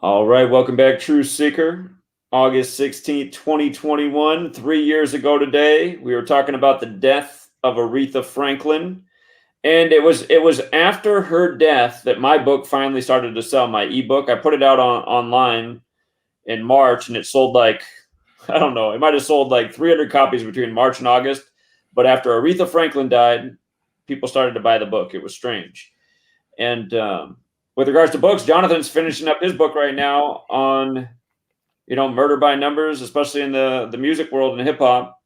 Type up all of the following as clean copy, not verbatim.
All right, welcome back, True Seeker. August 16th, 2021. 3 years ago today, we were talking about the death of Aretha Franklin. And it was after her death that my book finally started to sell, my ebook. I put it out online in March and it sold like, I don't know, it might have sold like 300 copies between March and August. But after Aretha Franklin died, people started to buy the book. It was strange. And with regards to books, Jonathan's finishing up his book right now on, murder by numbers, especially in the music world and hip hop.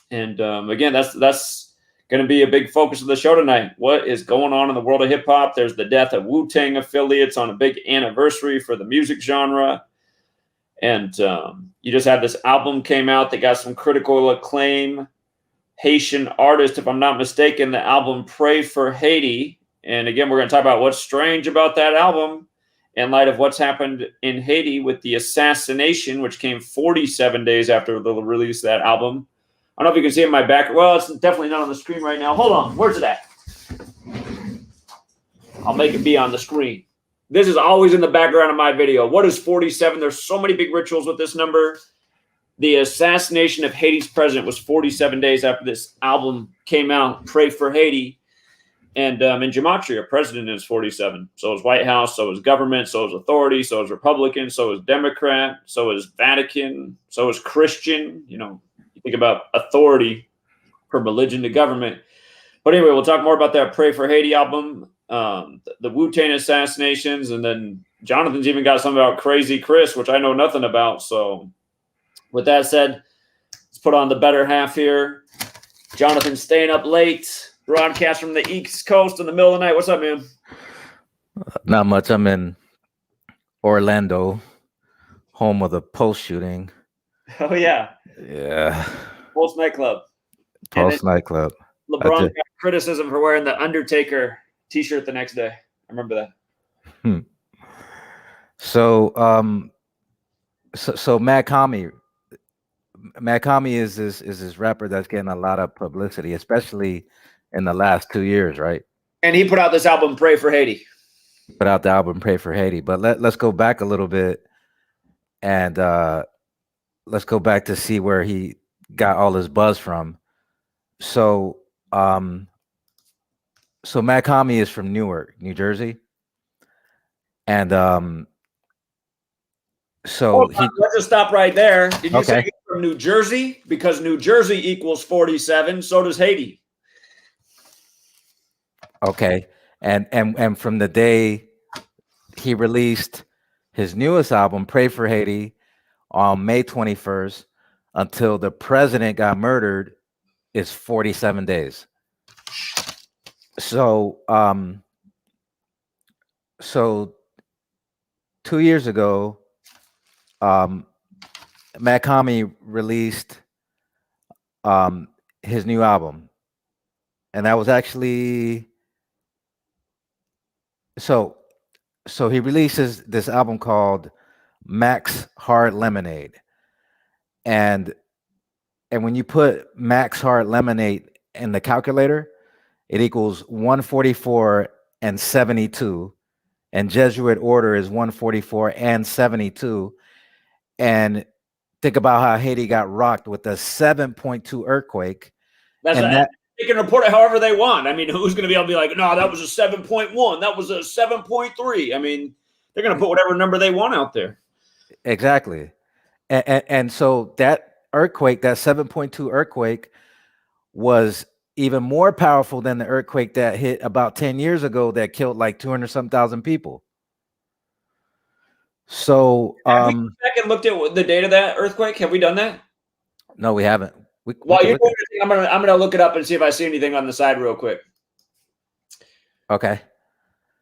And again, that's going to be a big focus of the show tonight. What is going on in the world of hip hop? There's the death of Wu-Tang affiliates on a big anniversary for the music genre. And you just had this album came out that got some critical acclaim. Haitian artist, if I'm not mistaken, the album Pray for Haiti. And again, we're going to talk about what's strange about that album in light of what's happened in Haiti with the assassination, which came 47 days after the release of that album. I don't know if you can see it in my back. Well, it's definitely not on the screen right now. Hold on. Where's it at? I'll make it be on the screen. This is always in the background of my video. What is 47? There's so many big rituals with this number. The assassination of Haiti's president was 47 days after this album came out, Pray for Haiti. And in Gematria, president is 47. So is White House, so is government, so is authority, so is Republican, so is Democrat, so is Vatican, so is Christian. You think about authority from religion to government. But anyway, we'll talk more about that Pray for Haiti album, the Wu-Tang assassinations, and then Jonathan's even got something about Crazy Chris, which I know nothing about. So with that said, let's put on the better half here. Jonathan's staying up late. Broadcast from the East Coast in the middle of the night. What's up, man? Not much. I'm in Orlando, home of the Pulse shooting. Oh, yeah. Yeah. Pulse nightclub. Pulse nightclub. LeBron got criticism for wearing the Undertaker t-shirt the next day. I remember that. So Mad Kami is this rapper that's getting a lot of publicity, especially in the last 2 years, right? And he put out this album, Pray for Haiti. Put out the album, Pray for Haiti. But let's go back a little bit, and let's go back to see where he got all his buzz from. So Mad Kami is from Newark, New Jersey, and let's just stop right there. Did you say he's from New Jersey? Because New Jersey equals 47. So does Haiti. Okay, and from the day he released his newest album, Pray for Haiti, on May 21st, until the president got murdered, is 47 days. So 2 years ago, Mad Kami released his new album, and that was actually so he releases this album called Max Hard Lemonade, and when you put Max Hard Lemonade in the calculator, it equals 144 and 72, and Jesuit order is 144 and 72. And think about how Haiti got rocked with a 7.2 earthquake. They can report it however they want. I mean, who's going to be able to be like, no, that was a 7.1, that was a 7.3. I mean, they're going to put whatever number they want out there. Exactly. And so that earthquake, that 7.2 earthquake, was even more powerful than the earthquake that hit about 10 years ago that killed like 200-some thousand people. So have we back and looked at the date of that earthquake? Have we done that? No, we haven't. While you're doing it, I'm gonna look it up and see if I see anything on the side real quick. Okay.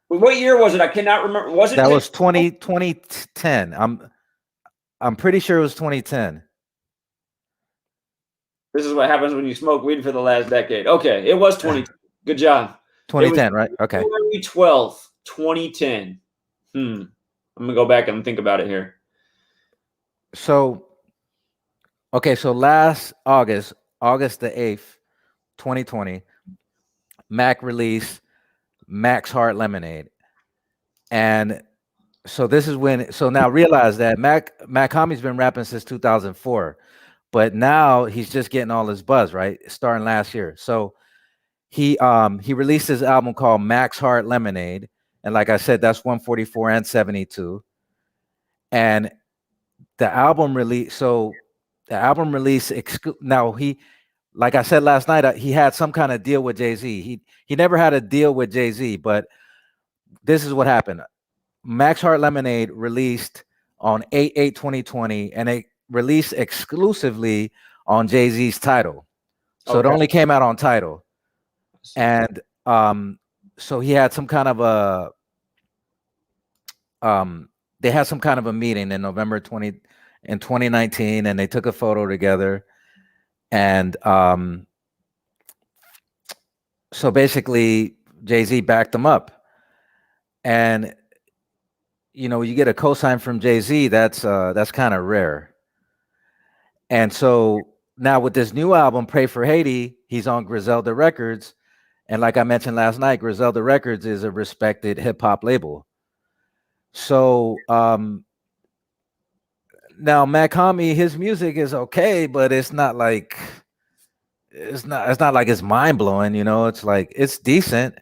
What year was it? I cannot remember. Was it? That was 2010. I'm pretty sure it was 2010. This is what happens when you smoke weed for the last decade. Okay, it was 2010. Good job. 2010, right? Okay. February 12th, 2010. I'm gonna go back and think about it here. So last August the 8th, 2020, Mac released Max Hard Lemonade, and So this is when. So now realize that Mac Hommy's been rapping since 2004, but now he's just getting all his buzz, right? Starting last year. So he released his album called Max Heart Lemonade, and like I said, that's 144 and 72. And the album release. So the album release. Now like I said last night, he had some kind of deal with Jay-Z. He never had a deal with Jay-Z, but this is what happened. Max Heart Lemonade released on 8/8/2020, and it released exclusively on Jay-Z's Tidal. So it only came out on Tidal. And so he had some kind of a they had some kind of a meeting in November 2019, and they took a photo together. And so basically Jay-Z backed them up. And you get a cosign from Jay-Z, that's kind of rare. And so now with this new album, Pray for Haiti, he's on Griselda Records. And like I mentioned last night, Griselda Records is a respected hip hop label. So now Macami, his music is okay, but it's not like it's not like it's mind blowing, It's like it's decent,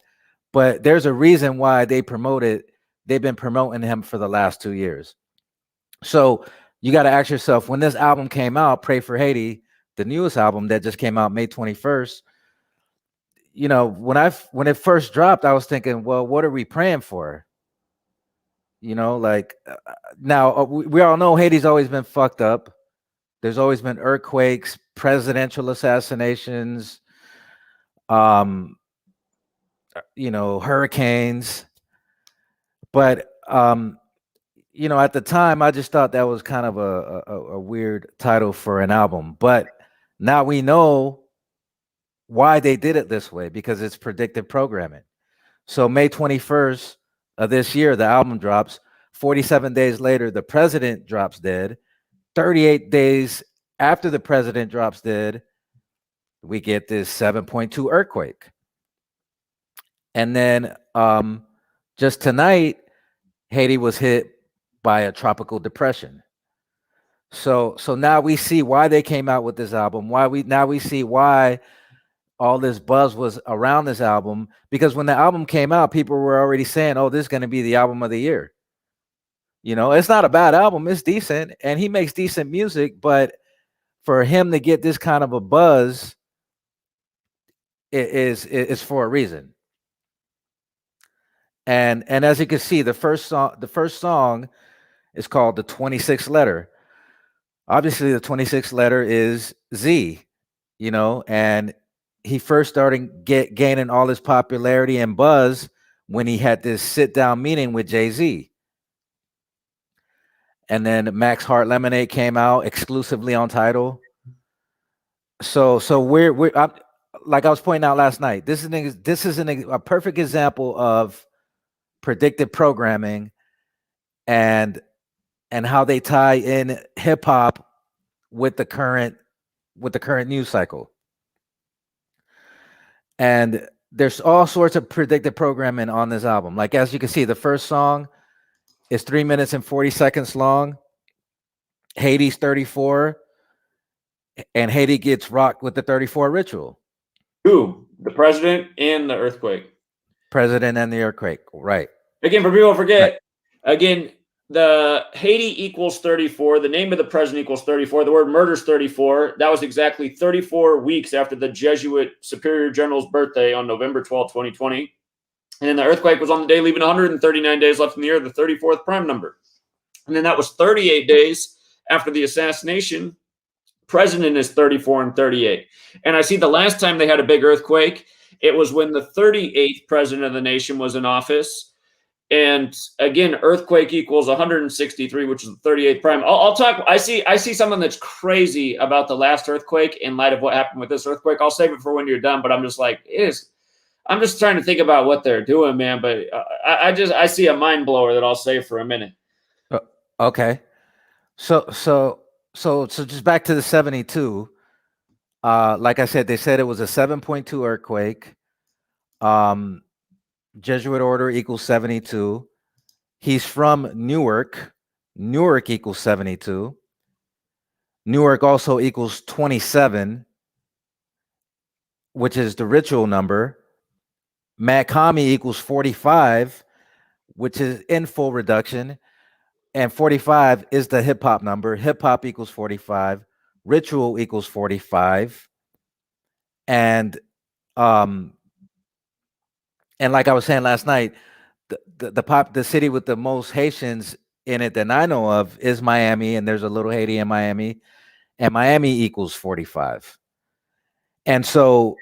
but there's a reason why they've been promoting him for the last 2 years. So you got to ask yourself, when this album came out, Pray for Haiti, the newest album that just came out May 21st, when it first dropped, I was thinking, well, what are we praying for? Now we all know Haiti's always been fucked up. There's always been earthquakes, presidential assassinations, hurricanes. But at the time, I just thought that was kind of a weird title for an album. But now we know why they did it this way, because it's predictive programming. So May 21st of this year, the album drops. 47 days later, the president drops dead. 38 days after the president drops dead, we get this 7.2 earthquake. And then just tonight, Haiti was hit by a tropical depression. So now we see why they came out with this album. We see why all this buzz was around this album, because when the album came out, people were already saying, "Oh, this is going to be the album of the year." It's not a bad album; it's decent, and he makes decent music. But for him to get this kind of a buzz, is for a reason. And as you can see, the first song is called The 26th Letter. Obviously, the 26th letter is Z, and he first started gaining all his popularity and buzz when he had this sit-down meeting with Jay-Z. And then Max Heart Lemonade came out exclusively on Tidal. So we're like I was pointing out last night, this is a perfect example of predictive programming and how they tie in hip hop with the current news cycle. And there's all sorts of predictive programming on this album. Like, as you can see, the first song is 3 minutes and 40 seconds long. Haiti's 34, and Haiti gets rocked with the 34 ritual. Who? The president and the earthquake. President and the earthquake, right. Again, for people who forget, again, the Haiti equals 34. The name of the president equals 34. The word murder is 34. That was exactly 34 weeks after the Jesuit Superior General's birthday on November 12, 2020. And then the earthquake was on the day, leaving 139 days left in the year, the 34th prime number. And then that was 38 days after the assassination. President is 34 and 38. And I see the last time they had a big earthquake, it was when the 38th president of the nation was in office. And again, earthquake equals 163, which is the 38th prime. I'll talk. I see something that's crazy about the last earthquake in light of what happened with this earthquake. I'll save it for when you're done, but I'm just like, I'm just trying to think about what they're doing, man. But I see a mind blower that I'll save for a minute. Okay. So just back to the 72. Like I said, they said it was a 7.2 earthquake. Jesuit order equals 72. He's from Newark. Newark equals 72. Newark also equals 27, which is the ritual number. Makami equals 45, which is in full reduction. And 45 is the hip hop number. Hip hop equals 45. Ritual equals 45. And like I was saying last night, the city with the most Haitians in it that I know of is Miami, and there's a little Haiti in Miami, and Miami equals 45. And so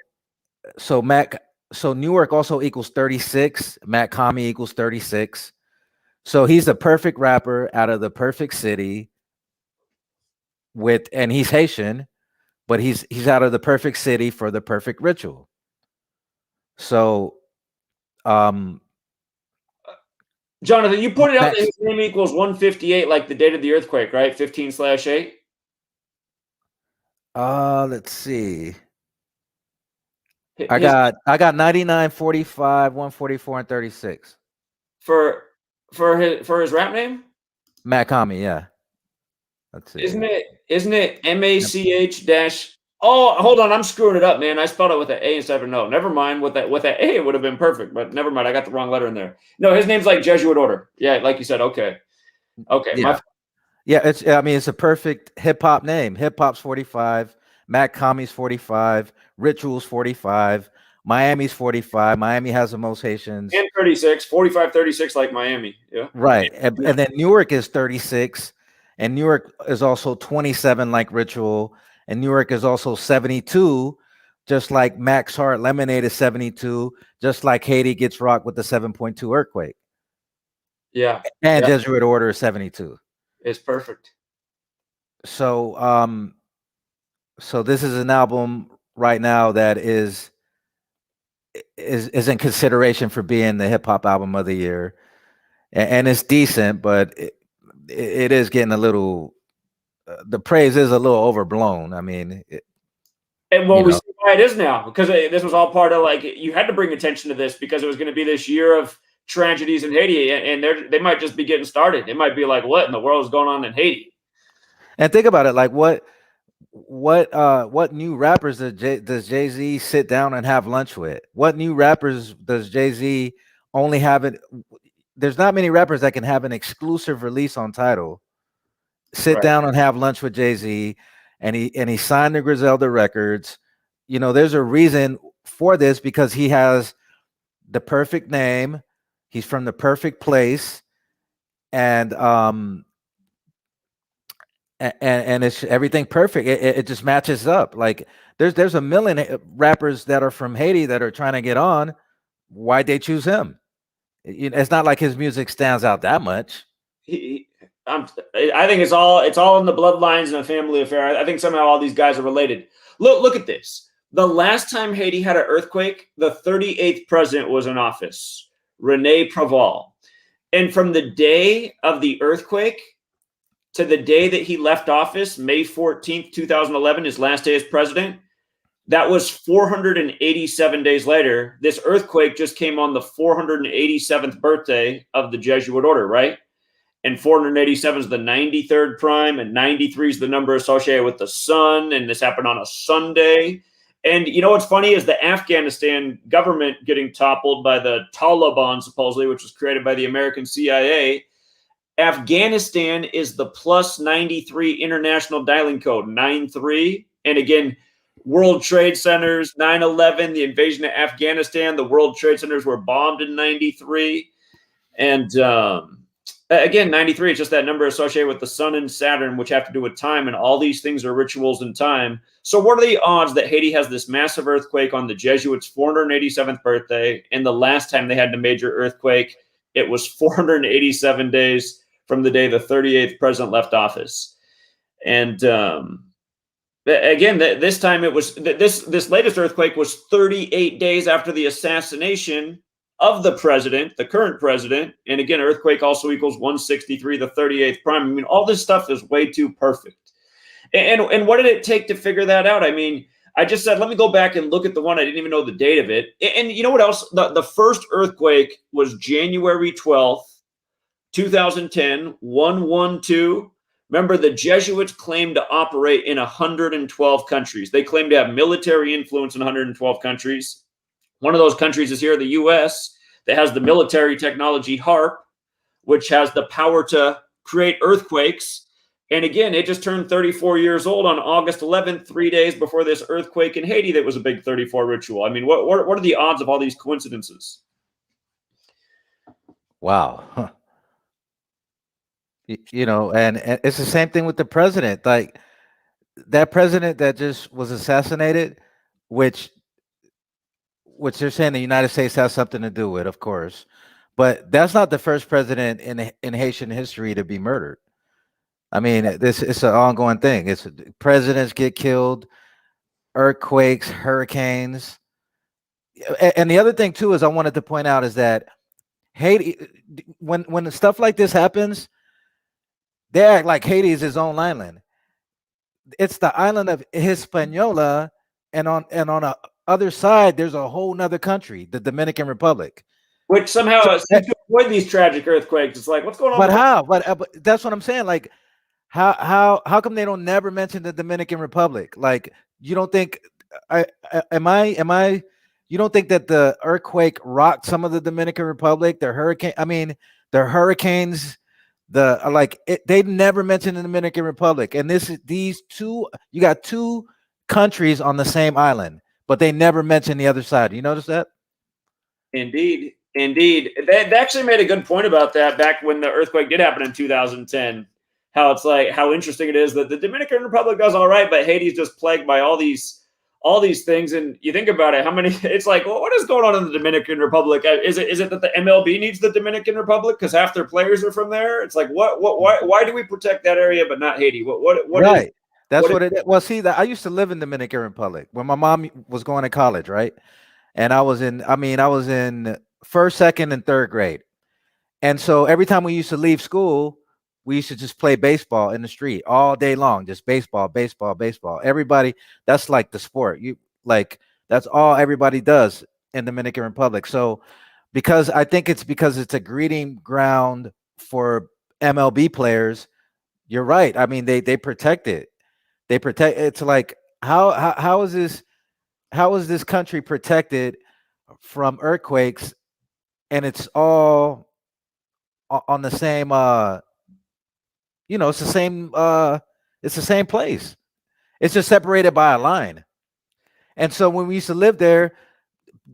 Newark also equals 36. Matt Kami equals 36. So he's the perfect rapper out of the perfect city and he's Haitian, but he's out of the perfect city for the perfect ritual. So Jonathan, you pointed out that his name equals 158, like the date of the earthquake, right? 15/8. Let's see. I got 99, 45, 144, and 36. For his rap name? Makami, yeah. Let's see. Isn't it MACH dash? Oh, hold on, I'm screwing it up, man. I spelled it with an A instead of an O. Never mind. With that A, it would have been perfect, but never mind. I got the wrong letter in there. No, his name's like Jesuit order. Yeah, like you said. Okay. Yeah. It's a perfect hip hop name. Hip hop's 45. Matt Kami's 45. Ritual's 45. Miami's 45. Miami has the most Haitians. And 36. 45, 36 like Miami. Yeah. Right. And then Newark is 36. And Newark is also 27 like Ritual. And Newark is also 72, just like Max Heart Lemonade is 72, just like Haiti gets rocked with the 7.2 earthquake. Yeah. And Jesuit order is 72. It's perfect. So so this is an album right now that is in consideration for being the hip hop album of the year, and it's decent, but it is getting a little. The praise is a little overblown. I mean, we see why it is now, because this was all part of, like, you had to bring attention to this because it was going to be this year of tragedies in Haiti, and they might just be getting started. They might be like, what in the world is going on in Haiti? And think about it, like what new rappers does Jay-Z sit down and have lunch with? What new rappers does Jay-Z only have it? There's not many rappers that can have an exclusive release on Tidal, sit down and have lunch with Jay-Z, and he signed the Griselda Records. You know, there's a reason for this, because he has the perfect name, he's from the perfect place, and it's everything perfect. It just matches up. Like there's a million rappers that are from Haiti that are trying to get on. Why'd they choose him? It's not like his music stands out that much. I think it's all in the bloodlines and a family affair. I think somehow all these guys are related. Look at this. The last time Haiti had an earthquake, the 38th president was in office, Rene Preval. And from the day of the earthquake to the day that he left office, May 14th, 2011, his last day as president, that was 487 days later. This earthquake just came on the 487th birthday of the Jesuit order, right? And 487 is the 93rd prime, and 93 is the number associated with the sun, and this happened on a Sunday. And you know what's funny is the Afghanistan government getting toppled by the Taliban, supposedly, which was created by the American CIA. Afghanistan is the plus 93 international dialing code, 93. And again, World Trade Centers, 9/11, the invasion of Afghanistan, the World Trade Centers were bombed in 93. And again, 93 is just that number associated with the sun and Saturn, which have to do with time. And all these things are rituals in time. So what are the odds that Haiti has this massive earthquake on the Jesuits' 487th birthday? And the last time they had a major earthquake, it was 487 days from the day the 38th president left office. And again, this time it was this latest earthquake was 38 days after the assassination of the president, the current president. And again, earthquake also equals 163, the 38th prime. I mean, all this stuff is way too perfect. And what did it take to figure that out? I mean, I just said, let me go back and look at the one. I didn't even know the date of it. And you know what else? The first earthquake was January 12th, 2010, 112. Remember, the Jesuits claimed to operate in 112 countries. They claim to have military influence in 112 countries. One of those countries is here, the US, that has the military technology HARP, which has the power to create earthquakes. And again, it just turned 34 years old on August 11th, 3 days before this earthquake in Haiti that was a big 34 ritual. I mean, what are the odds of all these coincidences? Wow. Huh. You know, and it's the same thing with the president. Like that president that just was assassinated, which they're saying the United States has something to do with, of course. But that's not the first president in Haitian history to be murdered. I mean, this it's an ongoing thing. It's presidents get killed, earthquakes, hurricanes. And the other thing too is I wanted to point out is that Haiti, when stuff like this happens, they act like Haiti is his own island. It's the island of Hispaniola, and on the other side, there's a whole nother country, the Dominican Republic. Which somehow seems to avoid these tragic earthquakes. It's like, what's going on? But how? But that's what I'm saying. Like, how come they don't never mention the Dominican Republic? Like, you don't think am I you don't think that the earthquake rocked some of the Dominican Republic, the hurricane? I mean, the hurricanes, they never mentioned the Dominican Republic. And these two, you got two countries on the same island, but they never mention the other side. You notice that? Indeed. They actually made a good point about that back when the earthquake did happen in 2010. How it's like how interesting it is that the Dominican Republic does all right, but Haiti's just plagued by all these things. And you think about it, how many? It's like, well, what is going on in the Dominican Republic? Is it that the MLB needs the Dominican Republic because half their players are from there? It's like, why do we protect that area but not Haiti? What right? Is, That's what it is. Well, see, I used to live in Dominican Republic when my mom was going to college, right? And I was in first, second, and third grade. And so every time we used to leave school, we used to just play baseball in the street all day long, just baseball, baseball, baseball. Everybody, that's like the sport. That's all everybody does in Dominican Republic. So because it's a breeding ground for MLB players, you're right. I mean, they protect it. They protect it's like how is this country protected from earthquakes, and it's all on the same it's the same place. It's just separated by a line. And so when we used to live there,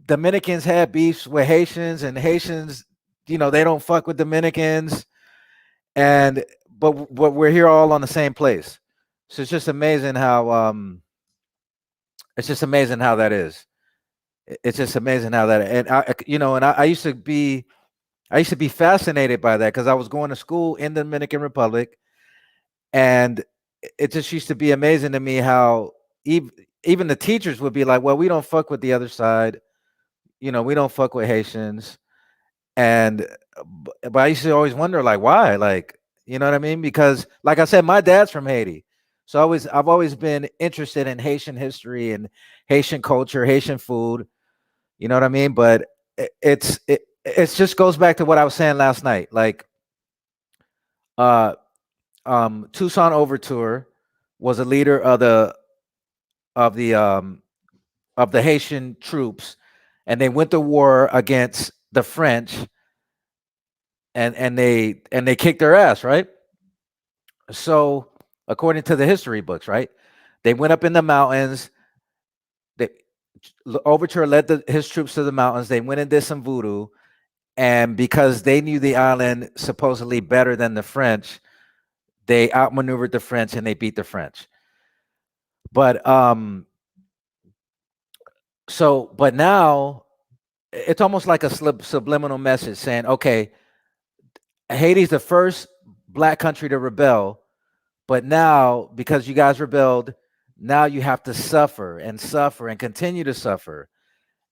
Dominicans had beefs with Haitians, and Haitians, they don't fuck with Dominicans, but we're here all on the same place. So it's just amazing how that is. It's just amazing how that, and I used to be fascinated by that because I was going to school in the Dominican Republic, and it just used to be amazing to me how even the teachers would be like, well, we don't fuck with the other side, we don't fuck with Haitians. And but I used to always wonder, like, why? Like, you know what I mean? Because like I said, my dad's from Haiti. So I've always been interested in Haitian history and Haitian culture, Haitian food. You know what I mean? But it just goes back to what I was saying last night. Like Tucson Overture was a leader of the Haitian troops, and they went to war against the French, and they kicked their ass, right? So according to the history books, right, they went up in the mountains. Overture led his troops to the mountains. They went and did some voodoo, and because they knew the island supposedly better than the French, they outmaneuvered the French and they beat the French. But but now it's almost like a subliminal message saying, okay, Haiti's the first black country to rebel, but now because you guys rebelled, now you have to suffer and continue to suffer.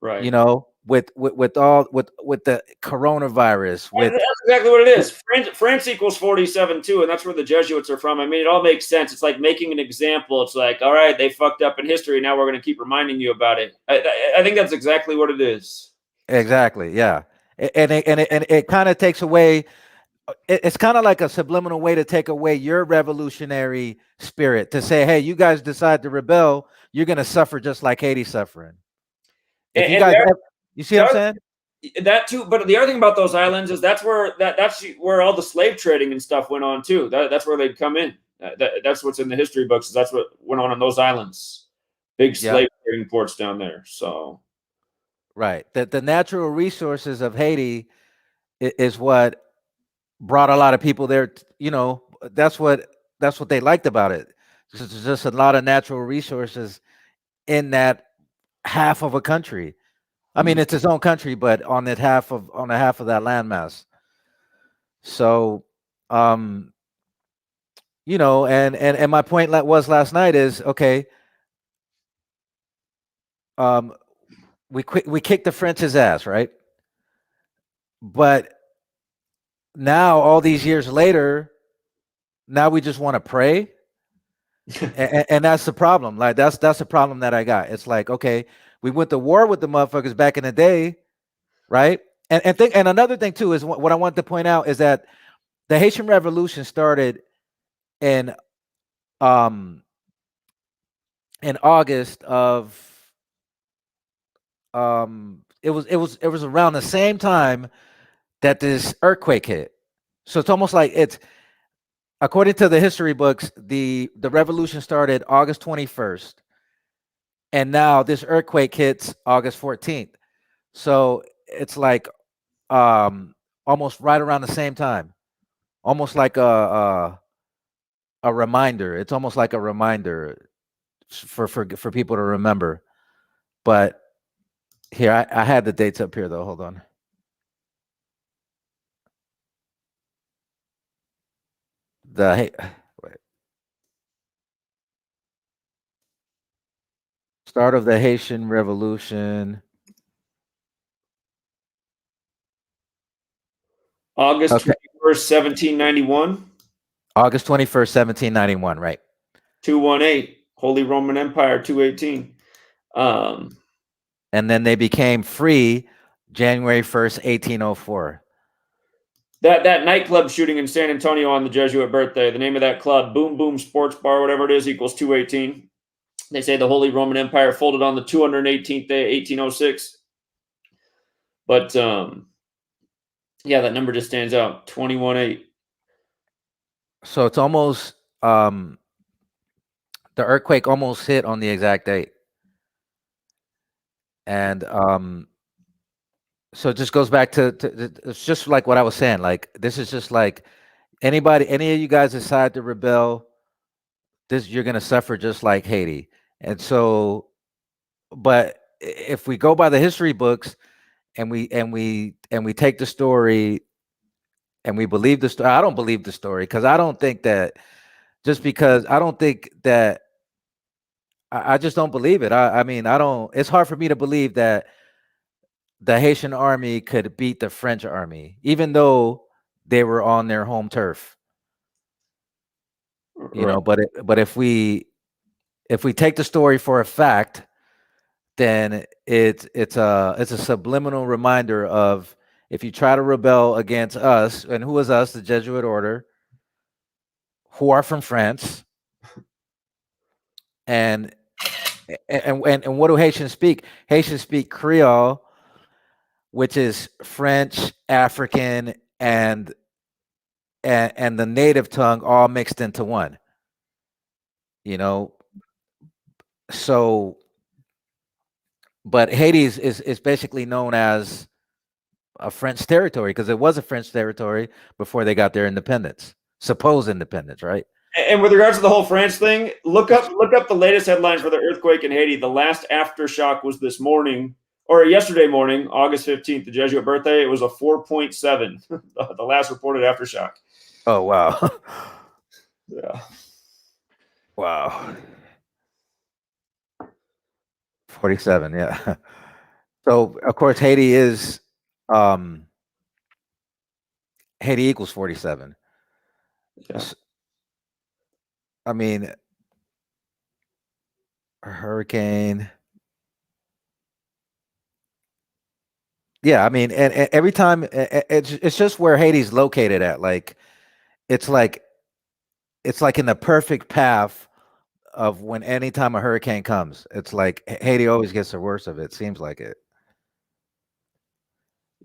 right? With the coronavirus. That's exactly what it is. France equals 47 too, and that's where the Jesuits are from. I mean, it all makes sense. It's like making an example. It's like, all right, they fucked up in history. Now we're going to keep reminding you about it. I think that's exactly what it is. Exactly, yeah, and it kind of takes away it's kind of like a subliminal way to take away your revolutionary spirit, to say, hey, you guys decide to rebel, you're going to suffer just like Haiti's suffering. If you And guys, you see what I'm saying? that too. But the other thing about those islands is that's where all the slave trading and stuff went on too. That's where they'd come in. That's what's in the history books. That's what went on those islands. Big Yeah, slave trading ports down there. So right. The natural resources of Haiti is what brought a lot of people there. You know, that's what they liked about it. There's just a lot of natural resources in that half of a country. I mean, it's its own country, but on the half of that landmass. So, um, you know, and my point was last night is, okay, um, we kicked the French's ass, right? But now, all these years later, now we just want to pray, and that's the problem. Like that's the problem that I got. It's like, okay, we went to war with the motherfuckers back in the day, right? And another thing too is what I want to point out is that the Haitian Revolution started in um in August of it was around the same time that this earthquake hit. So it's almost like it's, according to the history books, the revolution started August 21st, and now this earthquake hits August 14th. So it's like almost right around the same time. Almost like a reminder. It's almost like a reminder for people to remember. But here, I had the dates up here though. Hold on. Wait. Start of the Haitian Revolution. August Okay. 21st, 1791. August 21st, 1791, right. 218. Holy Roman Empire, 218. And then they became free January 1st, 1804. That nightclub shooting in San Antonio on the Jesuit birthday, the name of that club, Boom Boom Sports Bar, whatever it is, equals 218. They say the Holy Roman Empire folded on the 218th day, 1806. But yeah, that number just stands out, 21-8. So it's almost the earthquake almost hit on the exact date. And so it just goes back to it's just like what I was saying. Like, this is just like any of you guys decide to rebel, this, you're gonna suffer just like Haiti. And so, but if we go by the history books, and we take the story and we believe the story, I don't believe the story, because I don't think that, just because I don't think that, I just don't believe it. I mean, I don't. It's hard for me to believe that the Haitian army could beat the French army, even though they were on their home turf. You Right. know, but if we take the story for a fact, then it's a subliminal reminder of, if you try to rebel against us, and who is us, the Jesuit order, who are from France, and and what do Haitians speak? Haitians speak Creole, which is French, African, and the native tongue all mixed into one. You know, so, but Haiti is basically known as a French territory, because it was a French territory before they got their independence, supposed independence, right? And with regards to the whole France thing, look up the latest headlines for the earthquake in Haiti. The last aftershock was this morning, or yesterday morning, August 15th, the Jesuit birthday. It was a 4.7, the last reported aftershock. Oh wow. Yeah. Wow. 47, yeah. So of course um Haiti equals 47. Yeah. I mean, a hurricane. Yeah, I mean, and every time it's just where Haiti's located at. Like it's like it's like in the perfect path of when anytime a hurricane comes. It's like Haiti always gets the worst of it. Seems like it.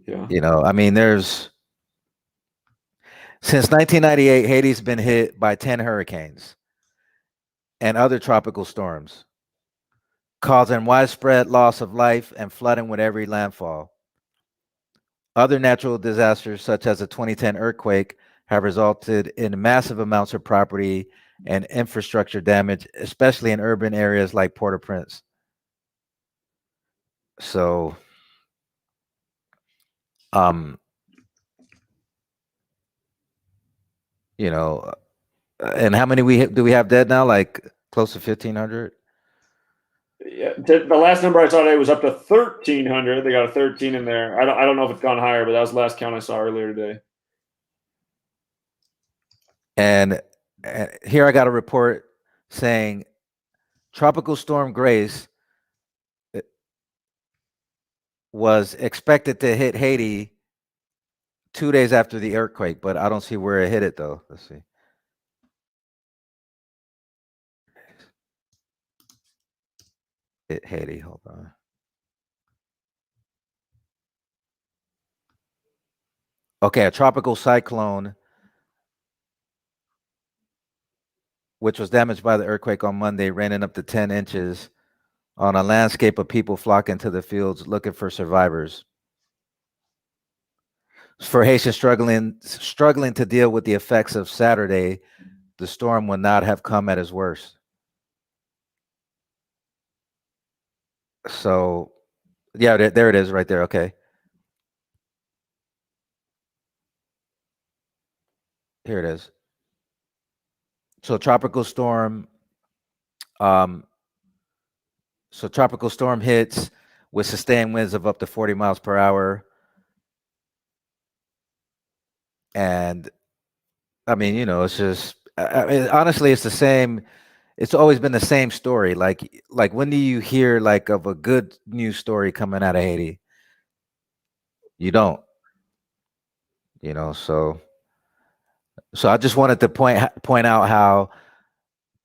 Yeah. I mean, there's since 1998, Haiti's been hit by 10 hurricanes and other tropical storms, causing widespread loss of life and flooding with every landfall. Other natural disasters, such as the 2010 earthquake, have resulted in massive amounts of property and infrastructure damage, especially in urban areas like Port-au-Prince. So, um, you know, and how many do we have dead now? Like close to 1,500. Yeah, the last number I saw today was up to 1,300. They got a 13 in there. I don't know if it's gone higher, but that was the last count I saw earlier today. And here I got a report saying Tropical Storm Grace was expected to hit Haiti 2 days after the earthquake, but I don't see where it hit it though. Let's see. Hit Haiti. Hold on. Okay, a tropical cyclone, which was damaged by the earthquake on Monday, raining up to 10 inches on a landscape of people flocking to the fields looking for survivors. For Haitians struggling to deal with the effects of Saturday, the storm would not have come at its worst. So, yeah, there it is right there. Okay. Here it is. So tropical storm um tropical storm hits with sustained winds of up to 40 miles per hour. And I mean, it's just honestly it's the same. It's always been the same story. Like when do you hear like of a good news story coming out of Haiti? You don't, so I just wanted to point out how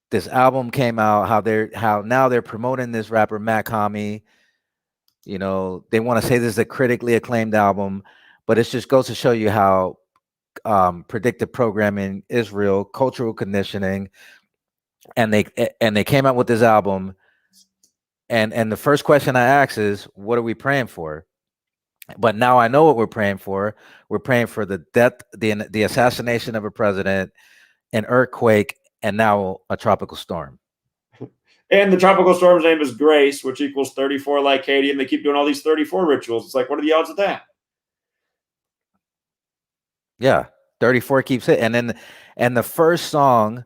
this album came out, how now they're promoting this rapper Mac Hami. They want to say this is a critically acclaimed album, but it just goes to show you how predictive programming is real, cultural conditioning, and they came out with this album, and the first question I ask is, what are we praying for? But now I know what we're praying for. We're praying for the death, the assassination of a president, an earthquake, and now a tropical storm. And the tropical storm's name is Grace, which equals 34 like Haiti, and they keep doing all these 34 rituals. It's like, what are the odds of that? Yeah, 34 keeps it, and the first song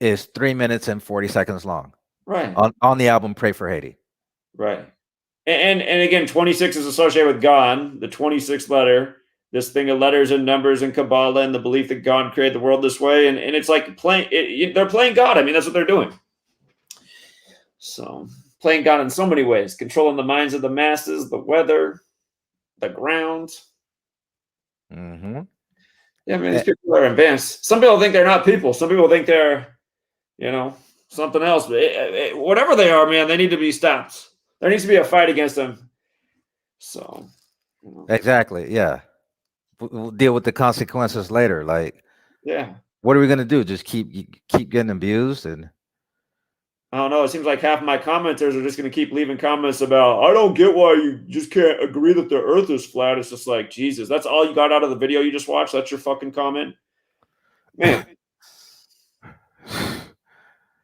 is 3 minutes and 40 seconds long. Right. On the album Pray for Haiti. Right. And again, 26 is associated with God, the 26th letter, this thing of letters and numbers and Kabbalah and the belief that God created the world this way. And it's like they're playing God. I mean, that's what they're doing. So playing God in so many ways, controlling the minds of the masses, the weather, the ground. Mm-hmm. Yeah, man, these people are advanced. Some people think they're not people. Some people think they're, something else. But whatever they are, man, they need to be stopped. There needs to be a fight against them. So, exactly, yeah. We'll deal with the consequences later. Like, yeah, what are we gonna do? Just keep getting abused? And I don't know. It seems like half of my commenters are just going to keep leaving comments about, I don't get why you just can't agree that the earth is flat. It's just like, Jesus, that's all you got out of the video you just watched? That's your fucking comment? Man.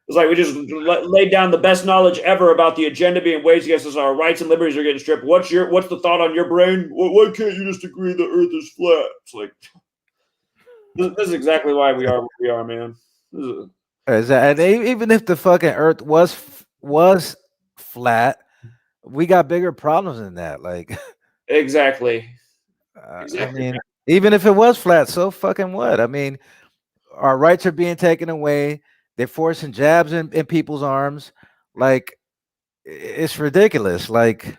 It's like we just laid down the best knowledge ever about the agenda being waged against us. Our rights and liberties are getting stripped. What's the thought on your brain? Why can't you just agree the earth is flat? It's like, this is exactly why we are what we are, man. and even if the fucking earth was flat, we got bigger problems than that. Like, exactly. I mean, even if it was flat, so fucking what? I mean, our rights are being taken away. They're forcing jabs in people's arms. Like, it's ridiculous. Like,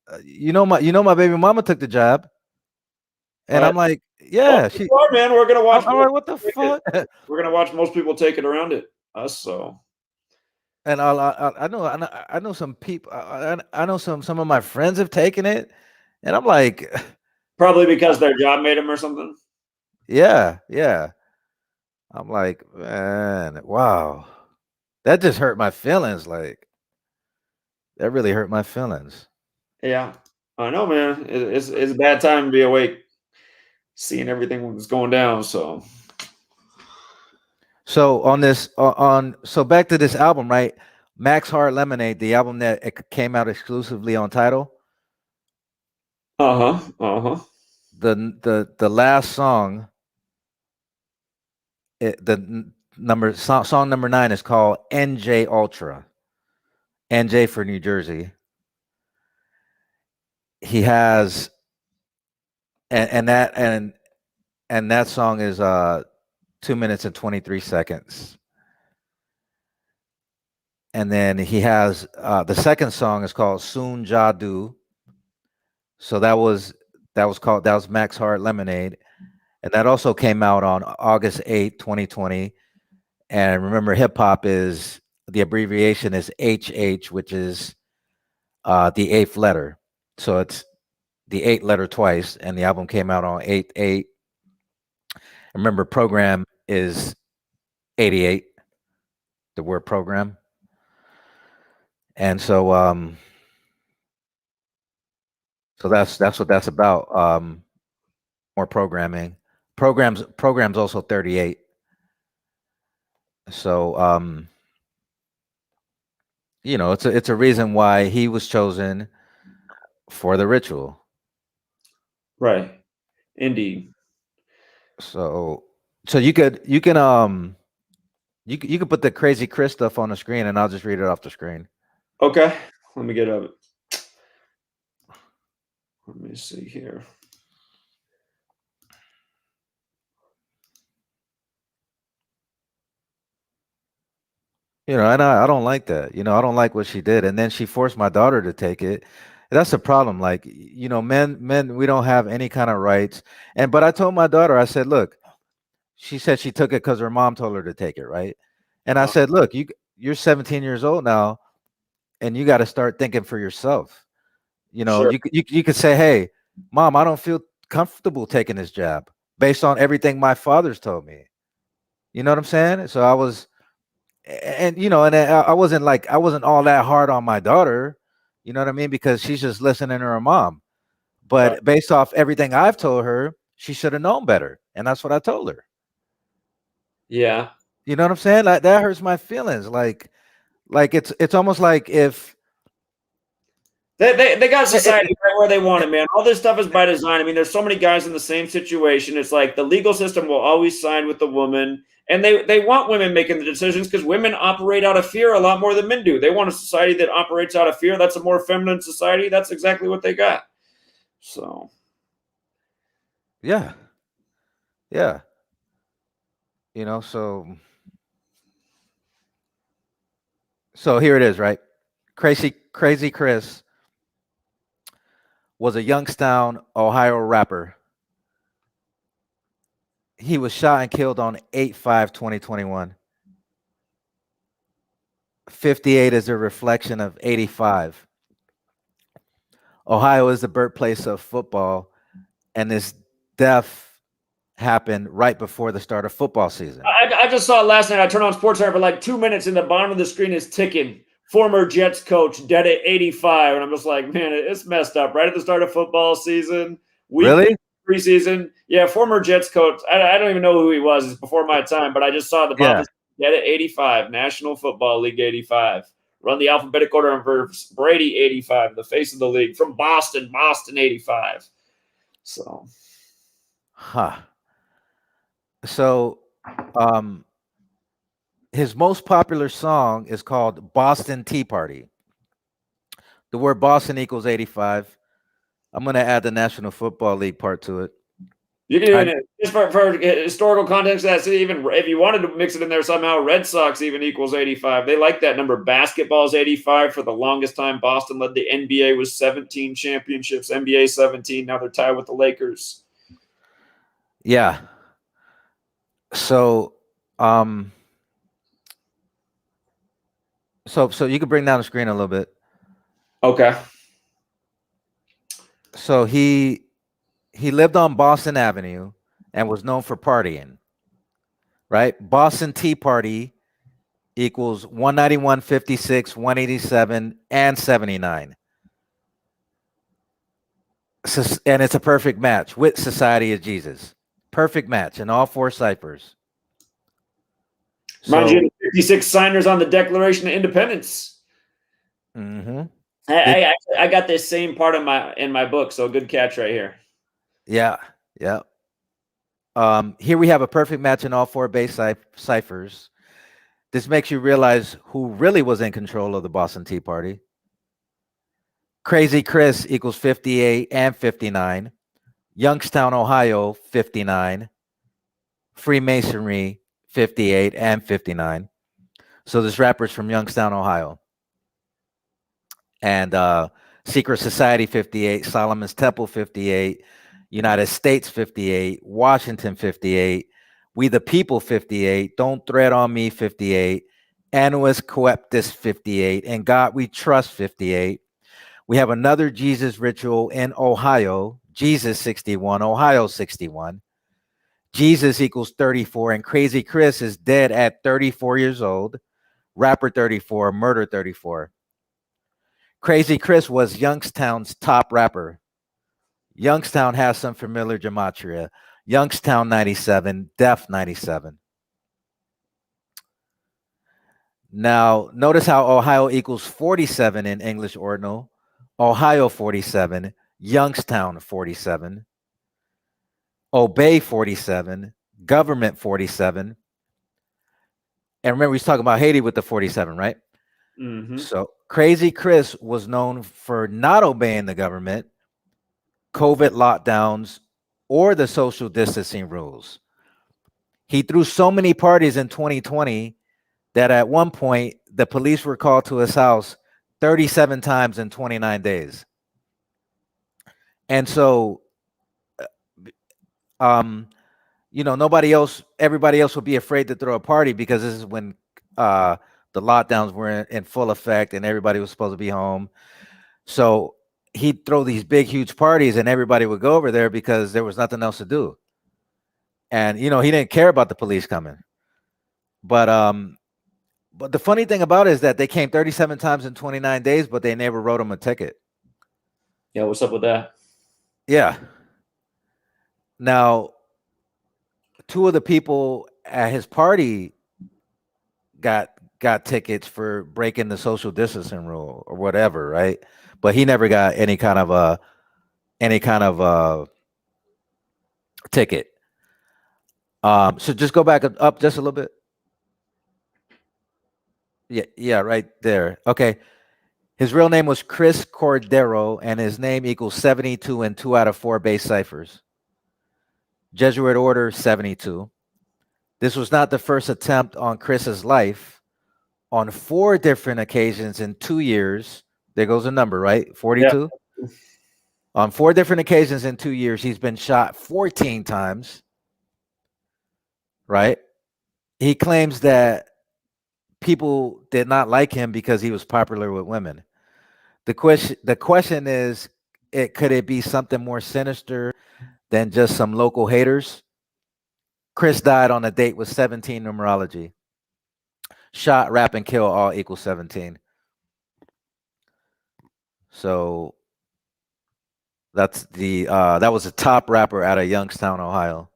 my baby mama took the job, and Uh, I'm like, well, yeah, so far, man, we're gonna watch I'm most like, what the people take it. fuck? We're gonna watch most people take it around it. Us, so And I know some people. I know some of my friends have taken it, and I'm like, probably because their job made them or something. yeah, yeah. I'm like, man, wow, that just hurt my feelings. Like that really hurt my feelings. Yeah, I know, man. It's a bad time to be awake, seeing everything that's going down. So, So on this on so back to this album, right? Max Hard Lemonade, the album that it came out exclusively on Tidal. The last song, song number 9 is called NJ Ultra. NJ for New Jersey. He has and that song is 2 minutes and 23 seconds. And then he has the second song is called Soon Jadu. So that was Max Hard Lemonade. And that also came out on August 8th, 2020. And remember, hip hop is the abbreviation is HH, which is the eighth letter. So it's the eighth letter twice. And the album came out on 8/8. Remember, program is 88, the word program. And so that's what that's about. More programming. Programs also 38. So it's a reason why he was chosen for the ritual. right, indeed. So you could put the crazy Chris stuff on the screen and I'll just read it off the screen. Okay, let me get up. Let me see here. And I don't like that. I don't like what she did. And then she forced my daughter to take it. That's the problem. Like, men, we don't have any kind of rights. But I told my daughter, I said, look, she said she took it because her mom told her to take it, right? And I Uh, said, look, you're 17 years old now, and you got to start thinking for yourself. sure. You could say, hey, mom, I don't feel comfortable taking this jab based on everything my father's told me. You know what I'm saying? So I was, and I wasn't all that hard on my daughter. You know what I mean? Because she's just listening to her mom. Right. But based off everything I've told her, she should have known better, and that's what I told her. Yeah. You know what I'm saying? Like that hurts my feelings. Like it's almost like if They got it, society right where they want it, man. All this stuff is by design. I mean, there's so many guys in the same situation. It's like the legal system will always side with the woman, and they want women making the decisions because women operate out of fear a lot more than men do. They want a society that operates out of fear. That's a more feminine society. That's exactly what they got. So, yeah, yeah, so here it is, right? Crazy Chris was a Youngstown, Ohio rapper. He was shot and killed on 8/5/2021. 58 is a reflection of 85. Ohio is the birthplace of football, and this death happened right before the start of football season. I just saw it last night. I turned on Sports Center for like 2 minutes, and the bottom of the screen is ticking. Former Jets coach dead at 85, and I'm just like, man, it's messed up. Right at the start of football season, week Really? preseason. Yeah, former Jets coach. I don't even know who he was. It's before my time, but I just saw the bottom Yeah. of the dead at 85. National Football League 85. Run the alphabetic order and verse. Brady 85, the face of the league from Boston. Boston 85. So, Huh. So, um, his most popular song is called Boston Tea Party. The word Boston equals 85. I'm going to add the National Football League part to it. You can even just for historical context. That's even if you wanted to mix it in there somehow. Red Sox even equals 85. They like that number. Basketball is 85 for the longest time. Boston led the NBA with 17 championships. NBA 17. Now they're tied with the Lakers. Yeah. So, so you can bring down the screen a little bit. Okay. So he lived on Boston Avenue and was known for partying. Right? Boston Tea Party equals 191, 56, 187, and 79. And it's a perfect match with Society of Jesus. Perfect match in all 4 ciphers. Mind you, 56 signers on the Declaration of Independence. Mm-hmm. I got this same part in my book, so good catch right here. Yeah, yeah. Here we have a perfect match in all 4 base ciphers. This makes you realize who really was in control of the Boston Tea Party. Crazy Chris equals 58 and 59. Youngstown, Ohio, 59. Freemasonry, 58 and 59. So this rapper's from Youngstown, Ohio. And Secret Society, 58. Solomon's Temple, 58. United States, 58. Washington, 58. We the People, 58. Don't Tread on Me, 58. Annus Coeptus, 58. And God We Trust, 58. We have another Jesus ritual in Ohio. Jesus, 61. Ohio, 61. Jesus equals 34. And Crazy Chris is dead at 34 years old. Rapper 34. Murder 34. Crazy Chris was Youngstown's top rapper. Youngstown has some familiar gematria. Youngstown 97, Def 97. Now, notice how Ohio equals 47 in English ordinal. Ohio 47, Youngstown 47, Obey 47, Government 47. And remember, he's talking about Haiti with the 47, right? Mm-hmm. So Crazy Chris was known for not obeying the government, COVID lockdowns, or the social distancing rules. He threw so many parties in 2020 that at one point the police were called to his house 37 times in 29 days. And so, everybody else would be afraid to throw a party because this is when the lockdowns were in full effect and everybody was supposed to be home. So he'd throw these big, huge parties and everybody would go over there because there was nothing else to do. And, he didn't care about the police coming. But the funny thing about it is that they came 37 times in 29 days, but they never wrote him a ticket. Yeah, what's up with that? Yeah. Now, 2 of the people at his party got tickets for breaking the social distancing rule or whatever, right? But he never got any kind of ticket. So just go back up just a little bit. Yeah, right there. Okay. His real name was Chris Cordero, and his name equals 72 in 2 out of 4 base ciphers. Jesuit order 72. This was not the first attempt on Chris's life. On 4 different occasions in 2 years, there goes a number, right? 42. Yeah. On 4 different occasions in 2 years, he's been shot 14 times, right? He claims that people did not like him because he was popular with women. The question is, could it be something more sinister than just some local haters? Chris died on a date with 17 numerology. Shot, rap, and kill all equal 17. So that's that was the top rapper out of Youngstown, Ohio.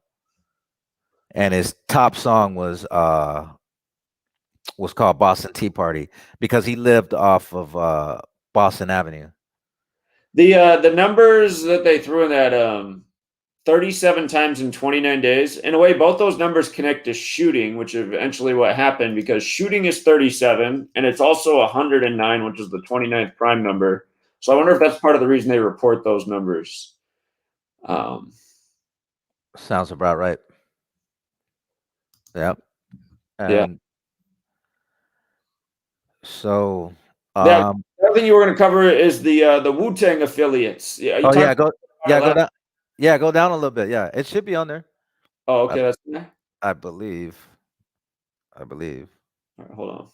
And his top song was called Boston Tea Party because he lived off of Boston Avenue. The numbers that they threw in that 37 times in 29 days, in a way, both those numbers connect to shooting, which eventually what happened, because shooting is 37 and it's also 109, which is the 29th prime number. So I wonder if that's part of the reason they report those numbers. Sounds about right. Yep. Yeah. And so, The um, other thing you were going to cover is the Wu-Tang affiliates. Yeah, you oh talked yeah, go, about yeah, it go last. down, yeah, go down a little bit. Yeah, it should be on there. Oh, I, okay, that's all I believe. I believe right. Hold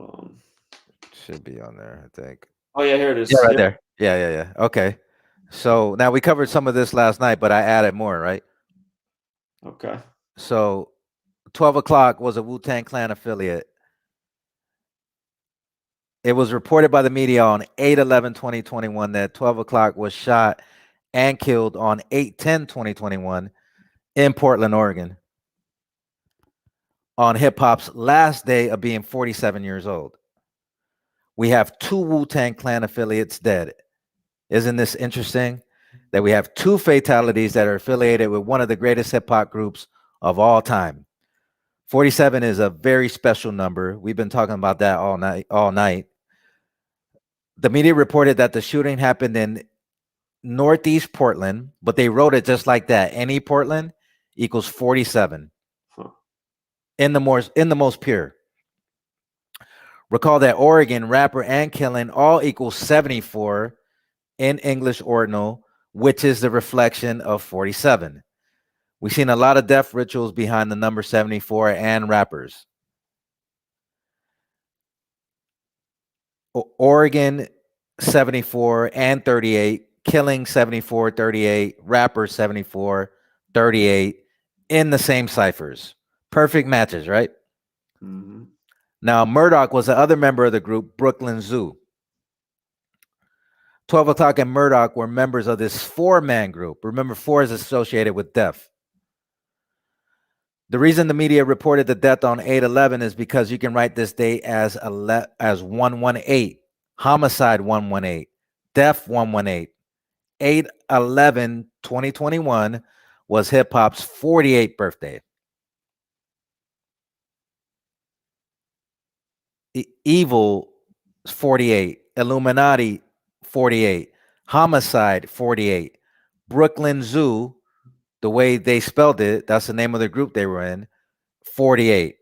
on. should be on there. I think. Oh yeah, here it Yeah, is. right Yep. there. Yeah, yeah, yeah. Okay. So now we covered some of this last night, but I added more, right? Okay. So 12 o'clock was a Wu-Tang Clan affiliate. It was reported by the media on 8/11/2021 that 12 o'clock was shot and killed on 8/10/2021 in Portland, Oregon, on hip hop's last day of being 47 years old. We have two Wu-Tang Clan affiliates dead. Isn't this interesting? That we have two fatalities that are affiliated with one of the greatest hip hop groups of all time. 47 is a very special number. We've been talking about that all night. The media reported that the shooting happened in Northeast Portland, but they wrote it just like that. Any Portland equals 47 Huh. in the most pure. Recall that Oregon, rapper, and killing all equals 74 in English ordinal, which is the reflection of 47. We've seen a lot of death rituals behind the number 74 and rappers. Oregon 74 and 38, killing 74, 38, rapper 74, 38 in the same ciphers. Perfect matches, right? Mm-hmm. Now, Murdoch was the other member of the group, Brooklyn Zoo. 12 o'clock and Murdoch were members of this four-man group. Remember, four is associated with death. The reason the media reported the death on 8/11 is because you can write this date as 118, homicide 118, death 118. 8/11/2021 was hip hop's 48th birthday. Evil 48, Illuminati 48, homicide 48, Brooklyn Zoo, the way they spelled it, that's the name of the group they were in, 48.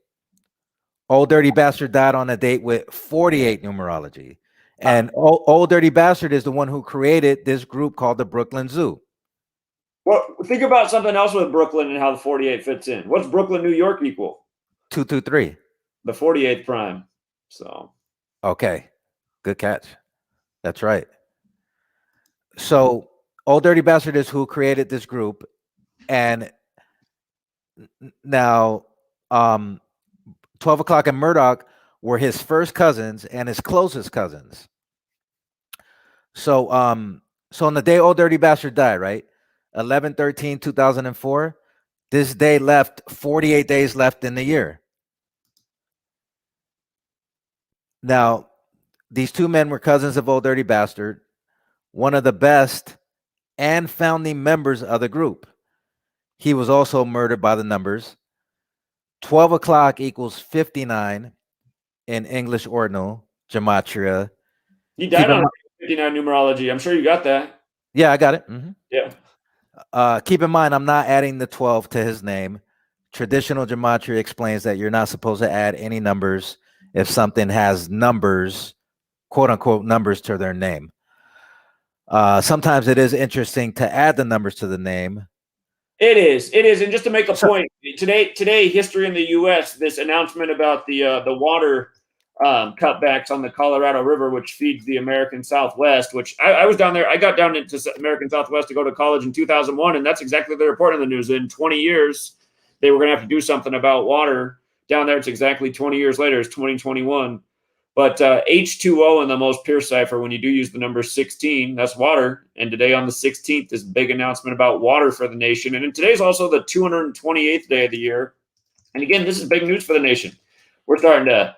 Old Dirty Bastard died on a date with 48 numerology. And Old Dirty Bastard is the one who created this group called the Brooklyn Zoo. Well, think about something else with Brooklyn and how the 48 fits in. What's Brooklyn, New York equal? 223. The 48th prime. So Okay. Good catch. That's right. So Old Dirty Bastard is who created this group. And now 12 o'clock and Murdoch were his first cousins and his closest cousins. So on the day Old Dirty Bastard died, right? 11/13/2004, this day left 48 days left in the year. Now, these two men were cousins of Old Dirty Bastard, one of the best and founding members of the group. He was also murdered by the numbers. 12 o'clock equals 59 in English ordinal, Gematria. he Keep died in on mind, 59 numerology. I'm sure you got that. yeah, I got it. Yeah. Keep in mind, I'm not adding the 12 to his name. Traditional Gematria explains that you're not supposed to add any numbers if something has numbers, quote unquote, numbers to their name. Sometimes it is interesting to add the numbers to the name. It is, and just to make a So, point, today, history in the U.S. This announcement about the water cutbacks on the Colorado River, which feeds the American Southwest. Which I was down there. I got down into American Southwest to go to college in 2001, and that's exactly the report in the news. In 20 years, they were going to have to do something about water down there. It's exactly 20 years later. It's 2021. But H2O in the most pure cipher, when you do use the number 16, that's water. And today on the 16th, this big announcement about water for the nation. And today's also the 228th day of the year. And again, this is big news for the nation. We're starting to,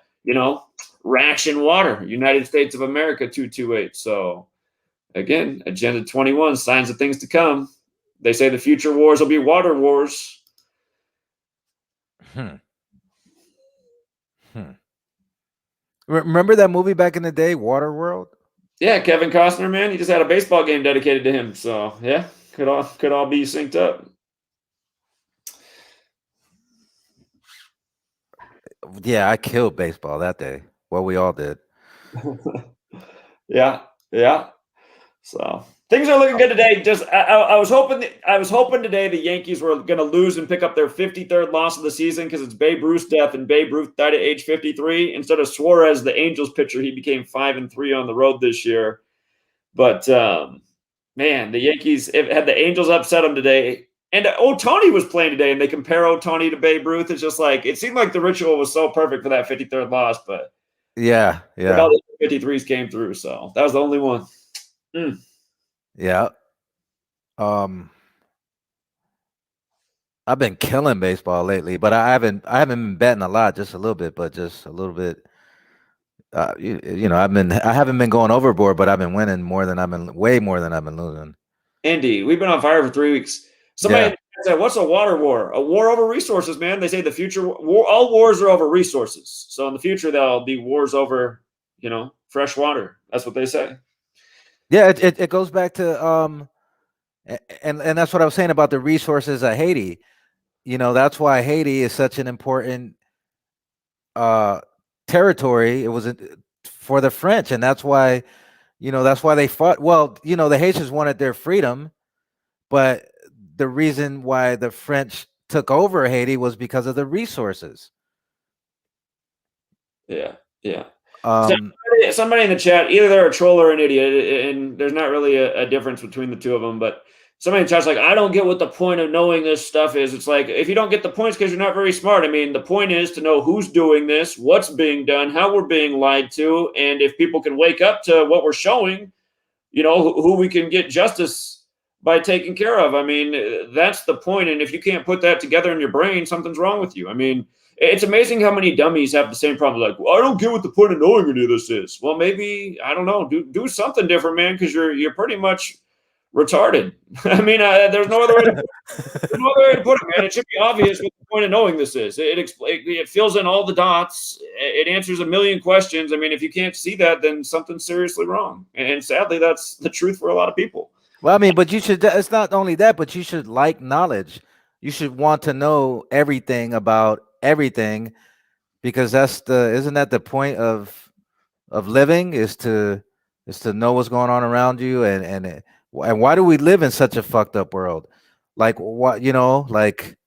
ration water. United States of America 228. So again, Agenda 21, signs of things to come. They say the future wars will be water wars. Remember that movie back in the day, Waterworld? Yeah, Kevin Costner, man, he just had a baseball game dedicated to him. So yeah, could all be synced up. Yeah, I killed baseball that day. Well, we all did. Yeah, yeah. So things are looking good today. Just I was hoping today the Yankees were going to lose and pick up their 53rd loss of the season because it's Babe Ruth's death, and Babe Ruth died at age 53. Instead of Suarez, the Angels pitcher, he became 5-3 on the road this year. But man, the Yankees had the Angels upset them today. And Ohtani was playing today, and they compare Ohtani to Babe Ruth. It's just like it seemed like the ritual was so perfect for that 53rd loss, but Yeah, like all yeah, the 53s came through. So that was the only one. Mm. yeah. I've been killing baseball lately, but I haven't been betting a lot, just a little bit, but just a little bit. I haven't been going overboard, but I've been winning way more than I've been losing. Andy, we've been on fire for 3 weeks. Yeah, Somebody said, "What's a water war? A war over resources, man." They say the future all wars are over resources. So in the future, there'll be wars over, fresh water. That's what they say. yeah. It goes back to and that's what I was saying about the resources of Haiti. That's why Haiti is such an important uh territory. It was for the French, and that's why they fought. Well, the Haitians wanted their freedom, but the reason why the French took over Haiti was because of the resources. Yeah, yeah. So Um, somebody in the chat, either they're a troll or an idiot, and there's not really a difference between the two of them. But somebody in the chat's like, I don't get what the point of knowing this stuff is. It's like if you don't get the points because you're not very smart. I mean, the point is to know who's doing this, what's being done, how we're being lied to, and if people can wake up to what we're showing, who we can get justice by taking care of. I mean, that's the point. And if you can't put that together in your brain, something's wrong with you. I mean, it's amazing how many dummies have the same problem. Like, well, I don't get what the point of knowing any of this is. Well, maybe I don't know. Do something different, man, because you're pretty much retarded. I mean, there's no other way to put it, man. It should be obvious what the point of knowing this is. It fills in all the dots. It answers a million questions. I mean, if you can't see that, then something's seriously wrong. And sadly, that's the truth for a lot of people. well, I mean, but you should. It's not only that, but you should like knowledge. You should want to know everything about everything because isn't that the point of living is to know what's going on around you and why do we live in such a fucked up world? Like what like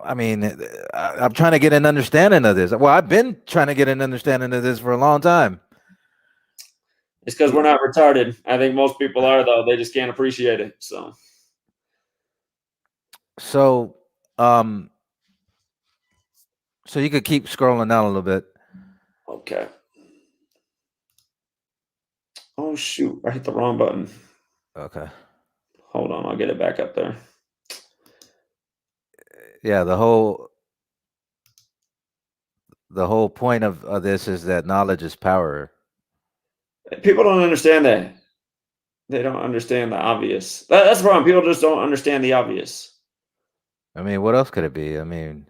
I mean, I'm trying to get an understanding of this. Well, I've been trying to get an understanding of this for a long time. It's because we're not retarded. I think most people are, though. They just can't appreciate it. So, um, so you could keep scrolling down a little bit. Okay. Oh, shoot. I hit the wrong button. Okay. Hold on. I'll get it back up there. Yeah, the whole point of this is that knowledge is power. People don't understand that. They don't understand the obvious. That's the problem. People just don't understand the obvious. I mean, what else could it be? I mean,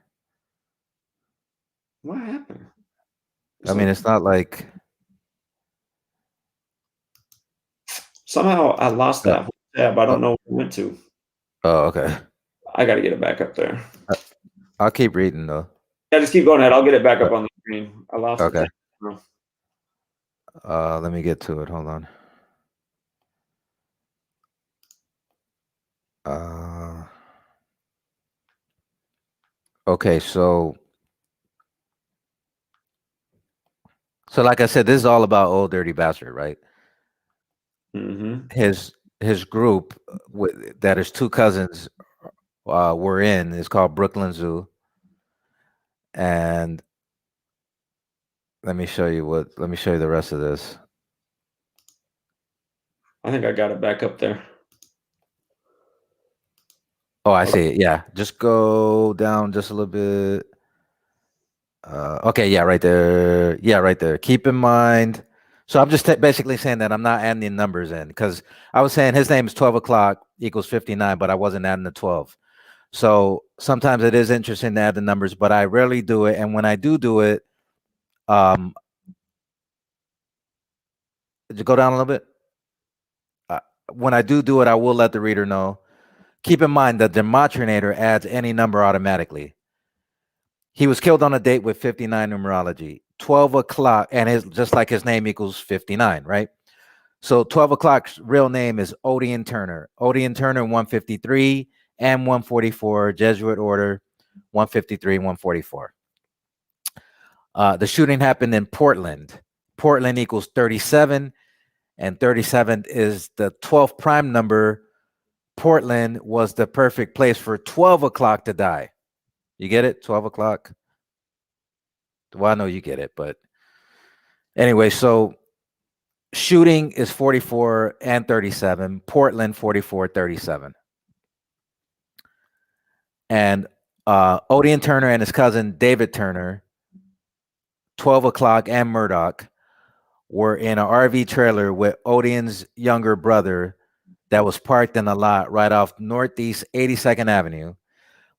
What happened? it's not like Somehow I lost uh, that whole tab. I uh, don't know where it went to. oh, okay. I got to get it back up there. I- I'll keep reading though. Yeah, just keep going ahead. I'll get it back Uh, up on the screen. I lost the Okay. tab. Let me get to it. Hold on. Uh, okay, so like I said, this is all about Old Dirty Bastard, right? Mm-hmm. His group that his two cousins were in is called Brooklyn Zoo, and let me show you the rest of this. I think I got it back up there. Oh, I see it. Yeah, just go down just a little bit. Okay, yeah, right there. Yeah, right there. Keep in mind. So I'm just basically saying that I'm not adding the numbers in because I was saying his name is 12 o'clock equals 59, but I wasn't adding the 12. So sometimes it is interesting to add the numbers, but I rarely do it. And when I do it, um, Just go down a little bit. When I do it, I will let the reader know. Keep in mind that the Gematrinator adds any number automatically. He was killed on a date with 59 numerology. 12 o'clock, and just like his name equals 59, right? So 12 o'clock's real name is Odie Turner. Odie Turner 153 and 144, Jesuit order 153, 144. The shooting happened in Portland. Portland equals 37, and 37 is the 12th prime number. Portland was the perfect place for 12 o'clock to die. You get it? 12 o'clock. Well, I know you get it, but anyway, so shooting is 44 and 37. Portland 44, 37. And Odie Turner and his cousin David Turner, 12 o'clock and Murdoch, were in an RV trailer with Odine's younger brother that was parked in a lot right off Northeast 82nd Avenue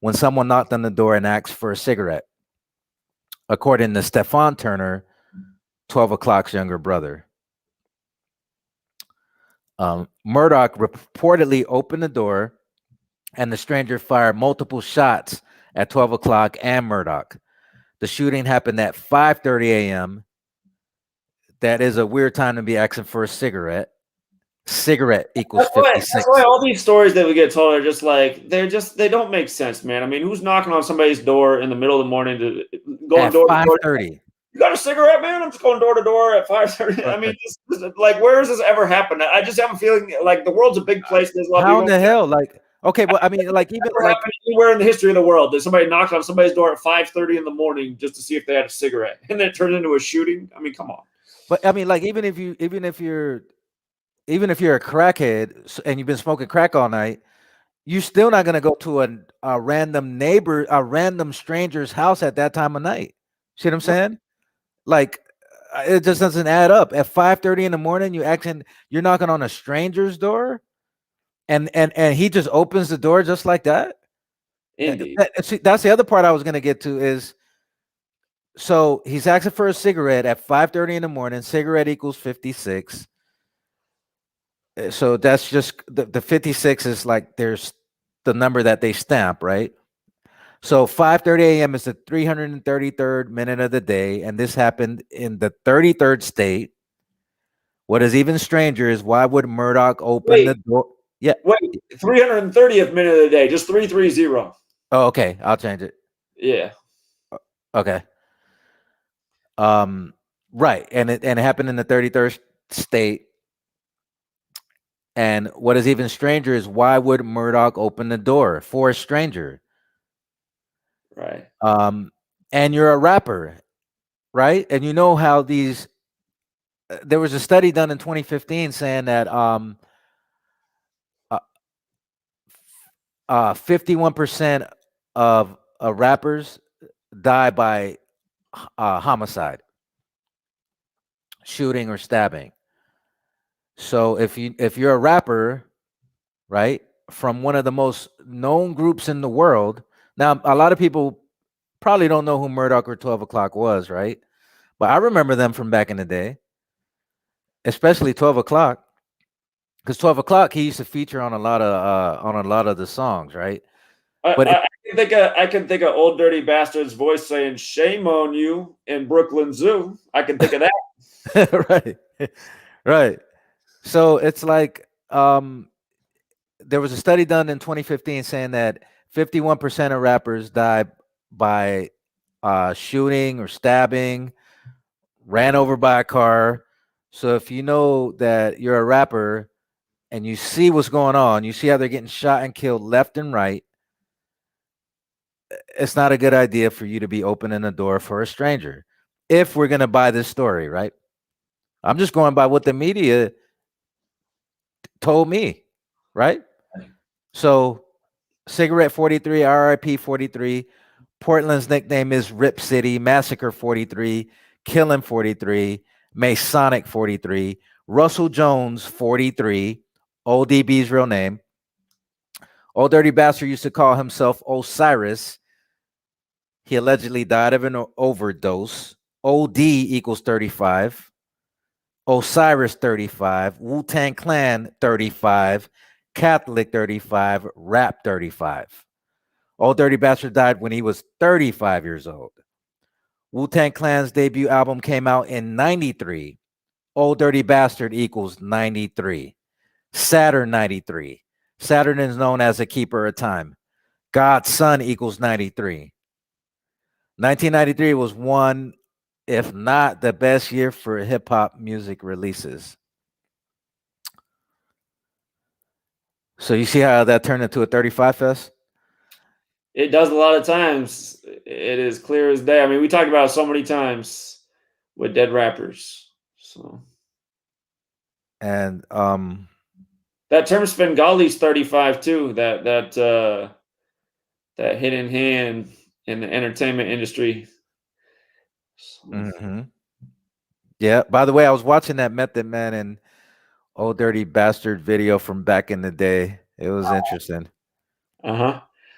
when someone knocked on the door and asked for a cigarette. According to Stefan Turner, 12 o'clock's younger brother. Murdoch reportedly opened the door and the stranger fired multiple shots at 12 o'clock and Murdoch. The shooting happened at 5:30 a.m. That is a weird time to be asking for a cigarette. Cigarette equals 56. That's why all these stories that we get told are just like they don't make sense, man. I mean, who's knocking on somebody's door in the middle of the morning to go at door 5:30? You got a cigarette, man? I'm just going door to door at 5:30. I mean, like, where has this ever happened? I just have a feeling like the world's a big place. There's a lot of How people. in the hell? Like, okay, well, I mean, like even like anywhere in the history of the world, did somebody knock on somebody's door at 5:30 in the morning just to see if they had a cigarette, and then it turned into a shooting? I mean, come on. But I mean, like even if you're a crackhead and you've been smoking crack all night, you're still not gonna go to a random neighbor, a random stranger's house at that time of night. See what I'm saying? Like, it just doesn't add up. At 5:30 in the morning, you're knocking on a stranger's door, and he just opens the door just like that. Indeed. See, that's the other part I was gonna get to is. So he's asking for a cigarette at 5:30 in the morning. Cigarette equals 56. So that's just the 56 is like there's the number that they stamp, right? So 5:30 a.m. is the 333rd minute of the day, and this happened in the 33rd state. What is even stranger is why would Murdoch open the door? Yeah. Wait, 330th minute of the day, just 330. Oh, okay. I'll change it. Yeah. Okay. Right, and it happened in the 33rd state. And what is even stranger is why would Murdoch open the door for a stranger? Right. And you're a rapper, right? And you know how these. There was a study done in 2015 saying that 51% of rappers die by homicide, shooting or stabbing. So if you're a rapper, right, from one of the most known groups in the world, now a lot of people probably don't know who Murdoch or 12 o'clock was, right? But I remember them from back in the day, especially 12 o'clock, because 12 o'clock he used to feature on a lot of the songs, right? But I can think of Old Dirty Bastard's voice saying "Shame on you" in Brooklyn Zoo. I can think of that. right. So it's like there was a study done in 2015 saying that 51% of rappers die by shooting or stabbing, ran over by a car. So if you know that you're a rapper and you see what's going on, you see how they're getting shot and killed left and right, it's not a good idea for you to be opening the door for a stranger. If we're going to buy this story, right? I'm just going by what the media told me, right? So Cigarette 43, RIP 43. Portland's nickname is Rip City. Massacre 43. Killing 43. Masonic 43. Russell Jones 43. ODB's real name. Old Dirty Bastard used to call himself Osiris. He allegedly died of an overdose. OD equals 35. Osiris 35, Wu-Tang Clan 35, Catholic 35, Rap 35. Old Dirty Bastard died when he was 35 years old. Wu-Tang Clan's debut album came out in 93. Old Dirty Bastard equals 93. Saturn 93. Saturn is known as a keeper of time. God's Son equals 93. 1993 was one, if not the best year for hip hop music releases. So you see how that turned into a 35 fest? It does a lot of times. It is clear as day. I mean, we talked about it so many times with dead rappers. So, and that term Svengali's 35 too. That hidden hand in the entertainment industry. So. Yeah. By the way, I was watching that Method Man and Old Dirty Bastard video from back in the day. It was interesting.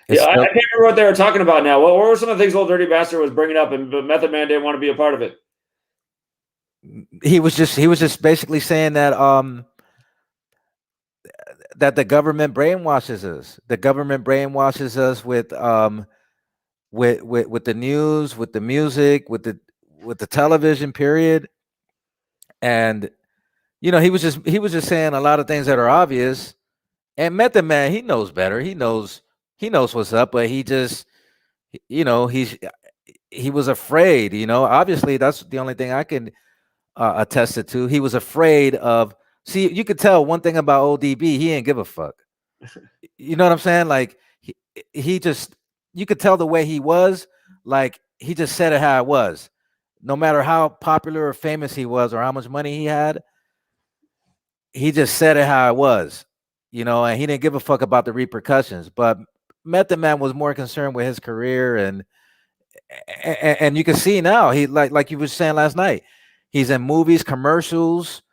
Yeah, I can't remember what they were talking about now. What were some of the things Old Dirty Bastard was bringing up, and Method Man didn't want to be a part of it? He was just basically saying that that the government brainwashes us. The government brainwashes us with the news, with the music, with the television, period. And he was just saying a lot of things that are obvious. And Method Man, he knows better. He knows what's up, but he just he was afraid. Obviously that's the only thing I can attest it to. He was afraid of. See, you could tell one thing about ODB. He didn't give a fuck. You know what I'm saying? Like he just, you could tell the way he was. Like he just said it how it was. No matter how popular or famous he was or how much money he had, he just said it how it was. And he didn't give a fuck about the repercussions. But Method Man was more concerned with his career, and you can see now he like you were saying last night. He's in movies, commercials.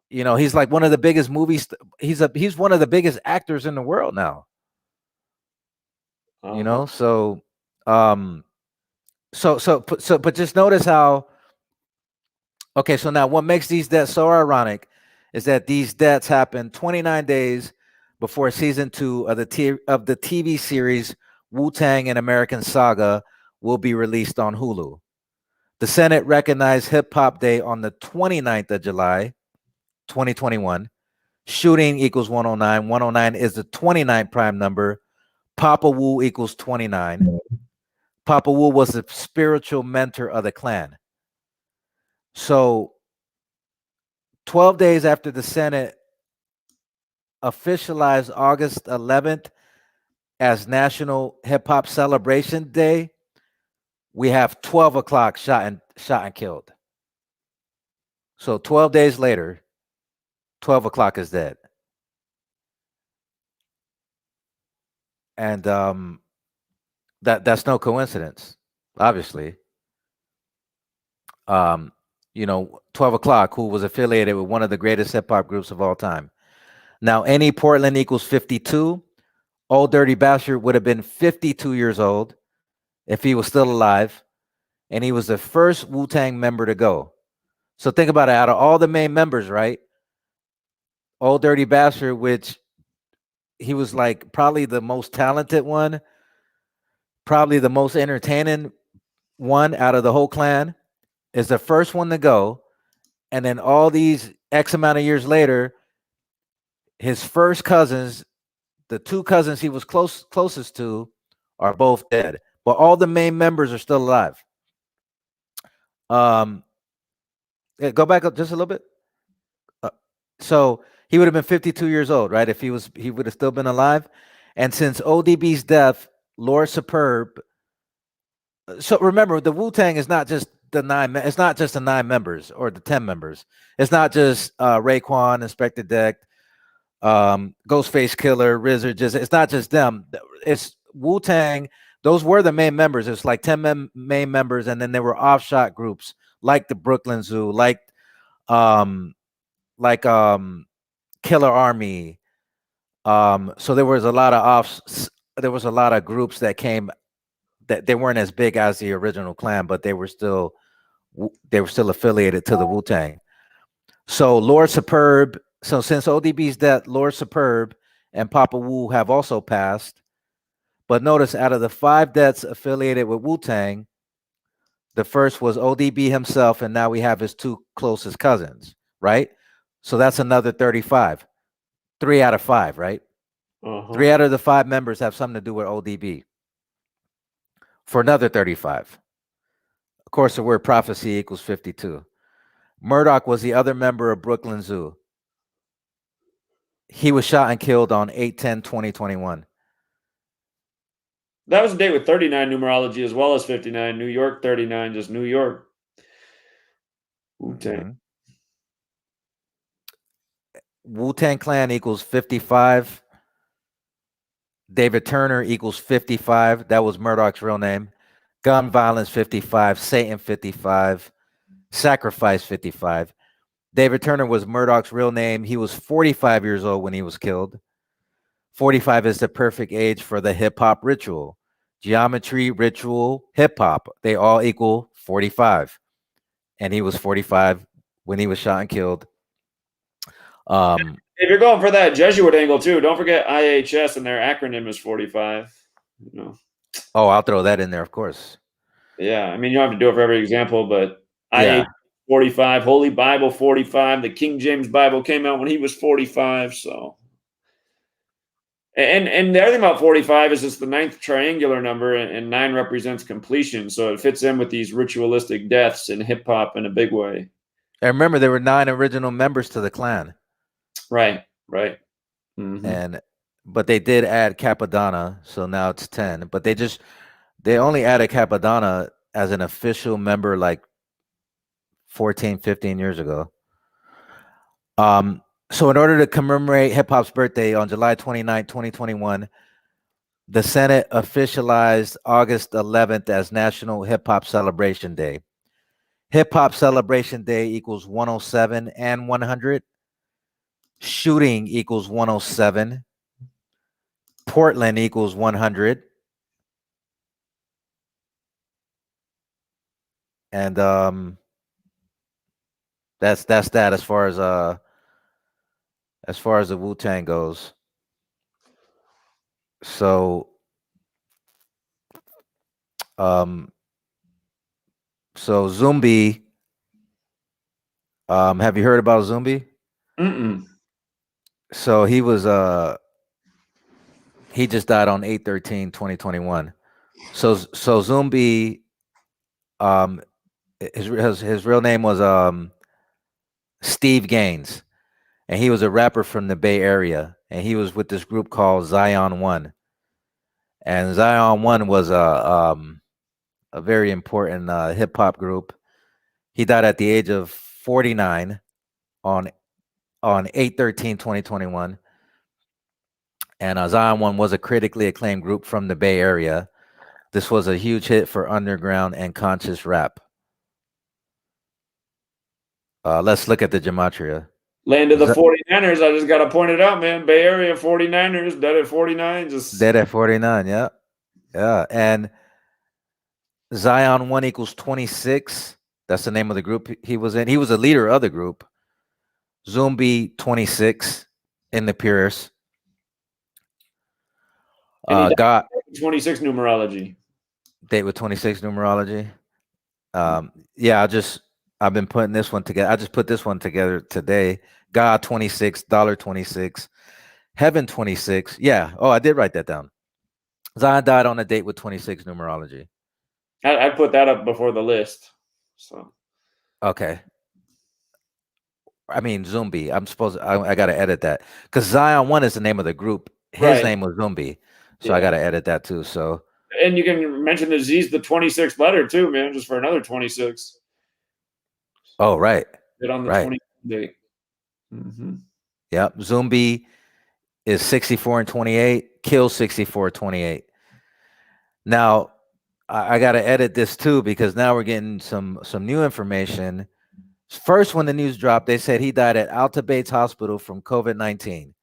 He's like one of the biggest movies. He's one of the biggest actors in the world now. So but just notice how. Okay, so now what makes these deaths so ironic is that these deaths happened 29 days before season 2 of the TV series Wu-Tang and American Saga will be released on Hulu. The Senate recognized Hip Hop Day on the 29th of July, 2021. Shooting equals 109. 109 is the 29th prime number. Papa Wu equals 29. Papa Wu was the spiritual mentor of the clan. So 12 days after the Senate officialized August 11th as National Hip Hop Celebration Day, we have 12 o'clock shot and killed. So 12 days later, 12 o'clock is dead. And that's no coincidence, obviously. 12 o'clock, who was affiliated with one of the greatest hip hop groups of all time. Now, any Portland equals 52. Old Dirty Bastard would have been 52 years old if he was still alive. And he was the first Wu-Tang member to go. So think about it. Out of all the main members, right? Old Dirty Bastard, which he was like probably the most talented one, probably the most entertaining one out of the whole clan, is the first one to go. And then all these X amount of years later, his first cousins, the two cousins he was closest to, are both dead. But all the main members are still alive. Go back up just a little bit. So he would have been 52 years old, right? If he would have still been alive. And since ODB's death, Lord Superb. So remember, the Wu-Tang is not just it's not just the 9 members or the 10 members. It's not just Raekwon, Inspector Deck, Ghostface Killer, RZA. It's not just them. It's Wu-Tang. Those were the main members. It's like 10 main members, and then there were offshot groups like the Brooklyn Zoo, like Killer Army. So there was a lot of groups that came that they weren't as big as the original clan, but they were still affiliated to the Wu-Tang. So Lord Superb. So since ODB's death, Lord Superb and Papa Wu have also passed. But notice, out of the 5 deaths affiliated with Wu-Tang, the first was ODB himself, and now we have his 2 closest cousins, right? So that's another 35. 3 out of 5, right? 3 out of the 5 members have something to do with ODB for another 35. Of course, the word prophecy equals 52. Murdoch was the other member of Brooklyn Zoo. He was shot and killed on 8/10/2021. That was a date with 39 numerology as well as 59. New York 39, just New York. Wu-Tang. Mm-hmm. Wu-Tang Clan equals 55. David Turner equals 55. That was Murdoch's real name. Gun violence 55. Satan 55. Sacrifice 55. David Turner was Murdoch's real name. He was 45 years old when he was killed. 45 is the perfect age for the hip hop ritual. Geometry, ritual, hip hop, they all equal 45. And he was 45 when he was shot and killed. If you're going for that Jesuit angle too, don't forget IHS and their acronym is 45. You know. Oh, I'll throw that in there, of course. Yeah, I mean you don't have to do it for every example, but Yeah. IHS 45, Holy Bible 45, the King James Bible came out when he was 45, so. And the other thing about 45 is it's the 9th triangular number, and 9 represents completion, so it fits in with these ritualistic deaths in hip hop in a big way. And remember, there were 9 original members to the clan. Right. Mm-hmm. But they did add Capadonna, so now it's 10. But they only added Capadonna as an official member like 14, 15 years ago. So in order to commemorate hip hop's birthday on July 29, 2021, the Senate officialized August 11th as National Hip Hop Celebration Day. Hip Hop Celebration Day equals 107 and 100. Shooting equals 107. Portland equals 100. And that's that as far as the Wu-Tang goes. So Zumbi, have you heard about Zumbi? Mm-mm. So he was he just died on 8/13/2021. So Zumbi, his real name was Steve Gaines, and he was a rapper from the Bay Area, and he was with this group called Zion One. And Zion One was a very important hip hop group. He died at the age of 49 on 8/13/2021. And Zion One was a critically acclaimed group from the Bay Area. This was a huge hit for underground and conscious rap. Let's look at the Gematria. Land of the 49ers. I just got to point it out, man. Bay Area 49ers, dead at 49. Just dead at 49, yeah. Yeah. And Zion 1 equals 26. That's the name of the group he was in. He was a leader of the group. Zumbi 26 in the Pierce. Got 26 numerology. Date with 26 numerology. Yeah, I've been putting this one together. I just put this one together today. God 26, dollar 26, heaven 26. Yeah. Oh, I did write that down. Zion died on a date with 26 numerology. I put that up before the list. So okay. I mean Zumbi. I gotta edit that because Zion 1 is the name of the group. His name was Zumbi, so I gotta edit that too. So and you can mention the Z's the 26th letter too, man, just for another 26. Oh right, Get on the 20 date. Mm-hmm. Yep, Zumbi is 64 and 28. Kill 64 28. Now I gotta edit this too because now we're getting some new information. First, when the news dropped, they said he died at Alta Bates Hospital from COVID-19.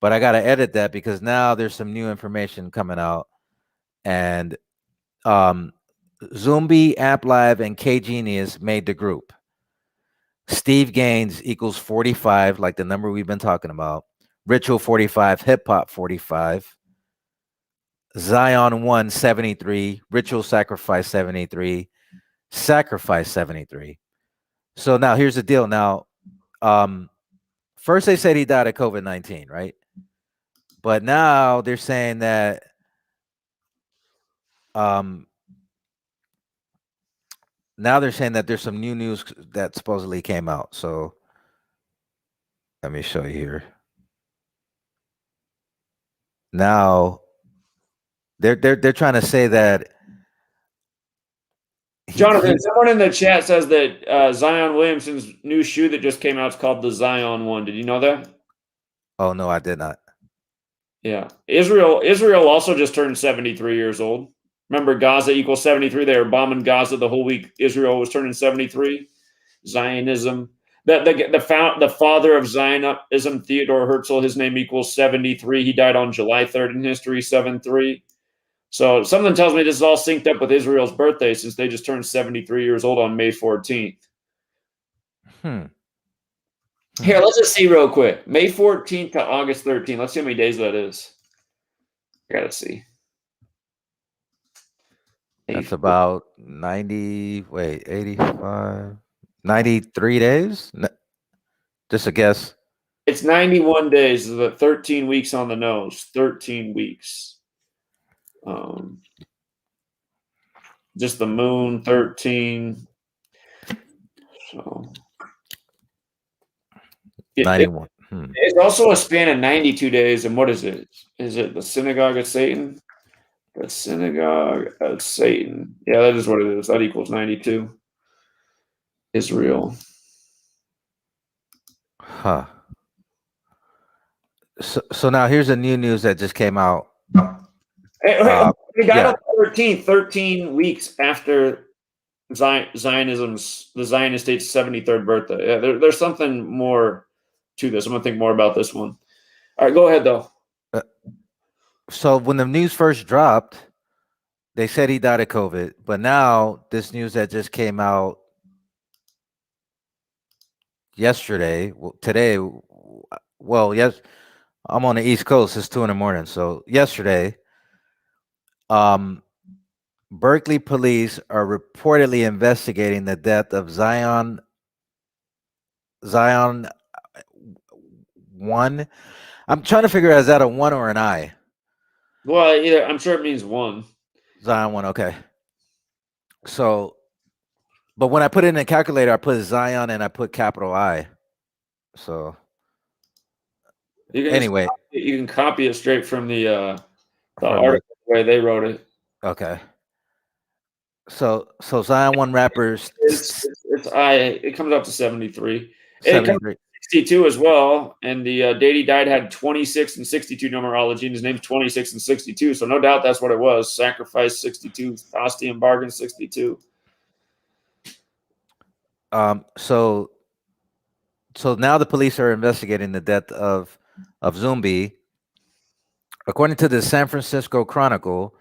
But I got to edit that because now there's some new information coming out. And Zumbi, Amp Live, and K Genius made the group. Steve Gaines equals 45, like the number we've been talking about. Ritual 45, Hip Hop 45. Zion 1 73, Ritual Sacrifice 73, Sacrifice 73. So now here's the deal. Now, first they said he died of COVID-19, right? But now they're saying that there's some new news that supposedly came out. So let me show you here. Now they're trying to say that Jonathan, someone in the chat says that Zion Williamson's new shoe that just came out is called the Zion One. Did you know that? Oh no, I did not. Yeah. Israel also just turned 73 years old. Remember, Gaza equals 73. They were bombing Gaza the whole week. Israel was turning 73. Zionism. The father of Zionism, Theodore Herzl, his name equals 73. He died on July 3rd in history, 7-3. So something tells me this is all synced up with Israel's birthday since they just turned 73 years old on May 14th. Here, let's just see real quick. May 14th to August 13th. Let's see how many days that is. I gotta see. That's about 85, 93 days? Just a guess. It's 91 days. It's 13 weeks on the nose. 13 weeks. Just the moon, 13. So 91. It's also a span of 92 days. And what is it? Is it the synagogue of Satan? The synagogue of Satan. Yeah, that is what it is. That equals 92. Israel. Huh. So now here's a new news that just came out. He died on the 13th, 13 weeks after the Zionist state's 73rd birthday. Yeah, there's something more to this. I'm going to think more about this one. All right, go ahead, though. So when the news first dropped, they said he died of COVID. But now this news that just came out yesterday, yes, I'm on the East Coast. It's 2 a.m. So yesterday, Berkeley police are reportedly investigating the death of Zion 1. I'm trying to figure out, is that a 1 or an I? Well, either I'm sure it means 1. Zion 1, okay. So, but when I put it in the calculator, I put Zion and I put capital I. So, anyway, you can copy it straight from the article the way they wrote it. Okay. So Zion 1 rappers. It comes up to 73. 73. 62 as well, and the date he died had 26 and 62 numerology, and his name's 26 and 62. So no doubt that's what it was. Sacrifice 62, Ostium bargain 62. So now the police are investigating the death of Zumbi. According to the San Francisco Chronicle,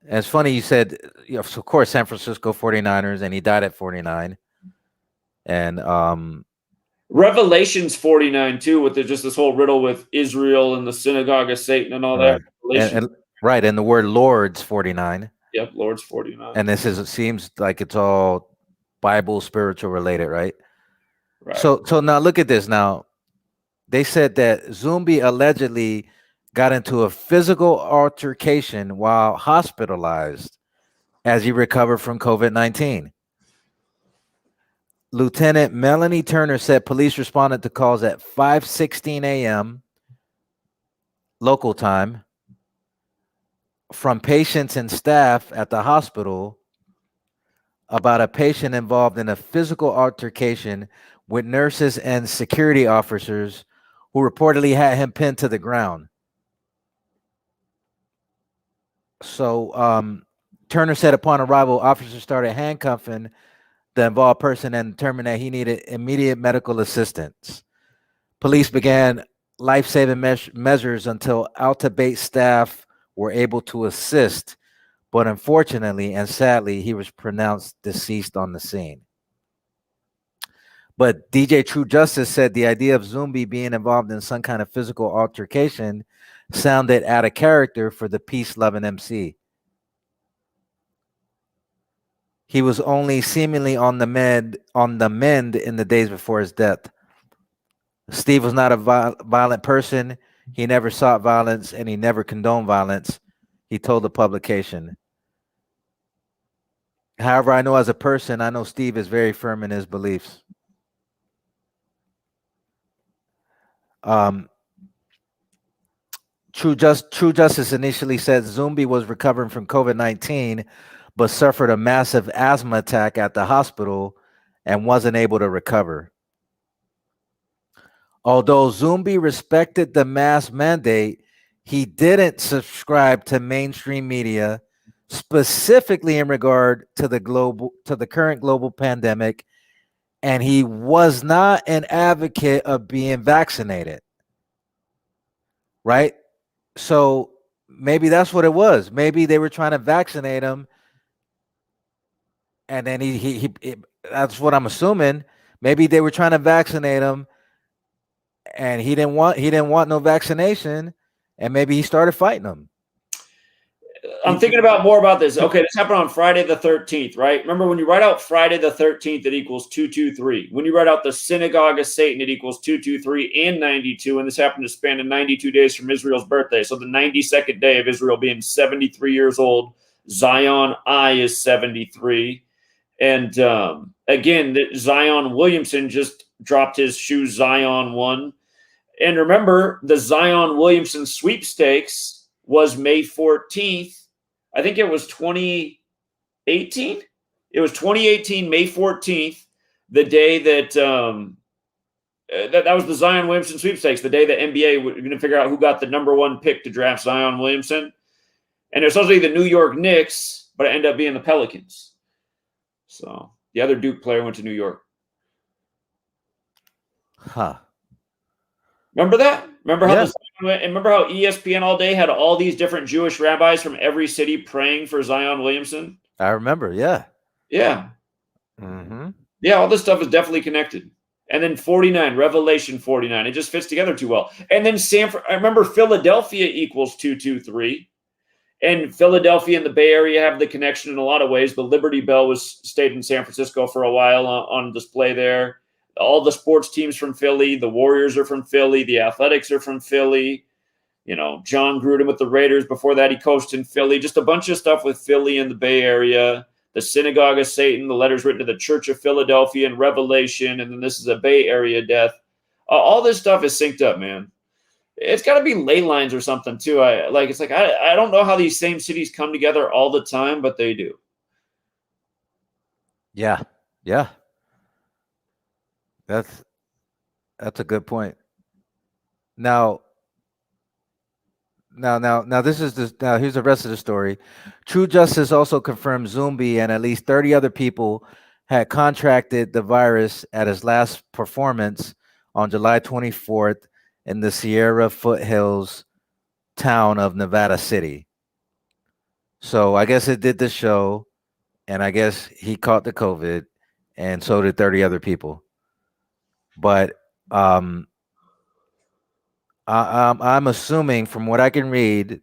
and it's funny you said, of course, San Francisco 49ers, and he died at 49. And Revelations 49 too, with just this whole riddle with Israel and the synagogue of Satan and all that. And the word Lord's 49. Yep, Lord's 49. And it seems like it's all Bible spiritual related, right? Right. So now look at this. Now they said that Zumbi allegedly got into a physical altercation while hospitalized as he recovered from COVID-19. Lieutenant Melanie Turner said police responded to calls at 5:16 a.m. local time from patients and staff at the hospital about a patient involved in a physical altercation with nurses and security officers who reportedly had him pinned to the ground. So Turner said upon arrival, officers started handcuffing the involved person and determined that he needed immediate medical assistance. Police began life-saving measures until Alta-Base staff were able to assist, but unfortunately and sadly, he was pronounced deceased on the scene. But DJ True Justice said the idea of Zumbi being involved in some kind of physical altercation sounded out of character for the peace-loving MC. He was only seemingly on the mend in the days before his death. Steve was not a violent person. He never sought violence, and he never condoned violence. He told the publication. However, I know as a person, I know Steve is very firm in his beliefs. True Justice initially said Zumbi was recovering from COVID-19, but suffered a massive asthma attack at the hospital and wasn't able to recover. Although Zumbi respected the mask mandate, he didn't subscribe to mainstream media, specifically in regard to the current global pandemic, and he was not an advocate of being vaccinated. Right? So maybe that's what it was. Maybe they were trying to vaccinate him, and then he that's what I'm assuming. Maybe they were trying to vaccinate him, and he didn't want no vaccination, and maybe he started fighting them. I'm thinking about more about this. Okay, this happened on Friday the 13th, right? Remember, when you write out Friday the 13th, it equals 223. When you write out the synagogue of Satan, it equals 223 and 92. And this happened to span in 92 days from Israel's birthday. So the 92nd day of Israel being 73 years old. Zion I is 73. And again, Zion Williamson just dropped his shoe Zion 1. And remember, the Zion Williamson sweepstakes was May 14th. I think it was 2018. It was 2018, May 14th, the day that that was the Zion Williamson sweepstakes, the day the NBA was going to figure out who got the number one pick to draft Zion Williamson. And it was supposed to be the New York Knicks, but it ended up being the Pelicans. So the other Duke player went to New York. Huh. Remember that? Remember how remember how ESPN all day had all these different Jewish rabbis from every city praying for Zion Williamson? I remember, yeah. Yeah. Mm-hmm. Yeah, all this stuff is definitely connected. And then 49, Revelation 49. It just fits together too well. And then I remember Philadelphia equals 223. And Philadelphia and the Bay Area have the connection in a lot of ways. The Liberty Bell stayed in San Francisco for a while on display there. All the sports teams from Philly, the Warriors are from Philly, the Athletics are from Philly. You know, John Gruden with the Raiders. Before that, he coached in Philly. Just a bunch of stuff with Philly and the Bay Area. The Synagogue of Satan, the letters written to the Church of Philadelphia and Revelation, and then this is a Bay Area death. All this stuff is synced up, man. It's got to be ley lines or something too. I don't know how these same cities come together all the time, but they do. Yeah. That's a good point. Now here's the rest of the story. True Justice also confirmed Zumbi and at least 30 other people had contracted the virus at his last performance on July 24th in the Sierra foothills town of Nevada City. So I guess it did the show, and I guess he caught the COVID, and so did 30 other people. But I'm assuming from what I can read,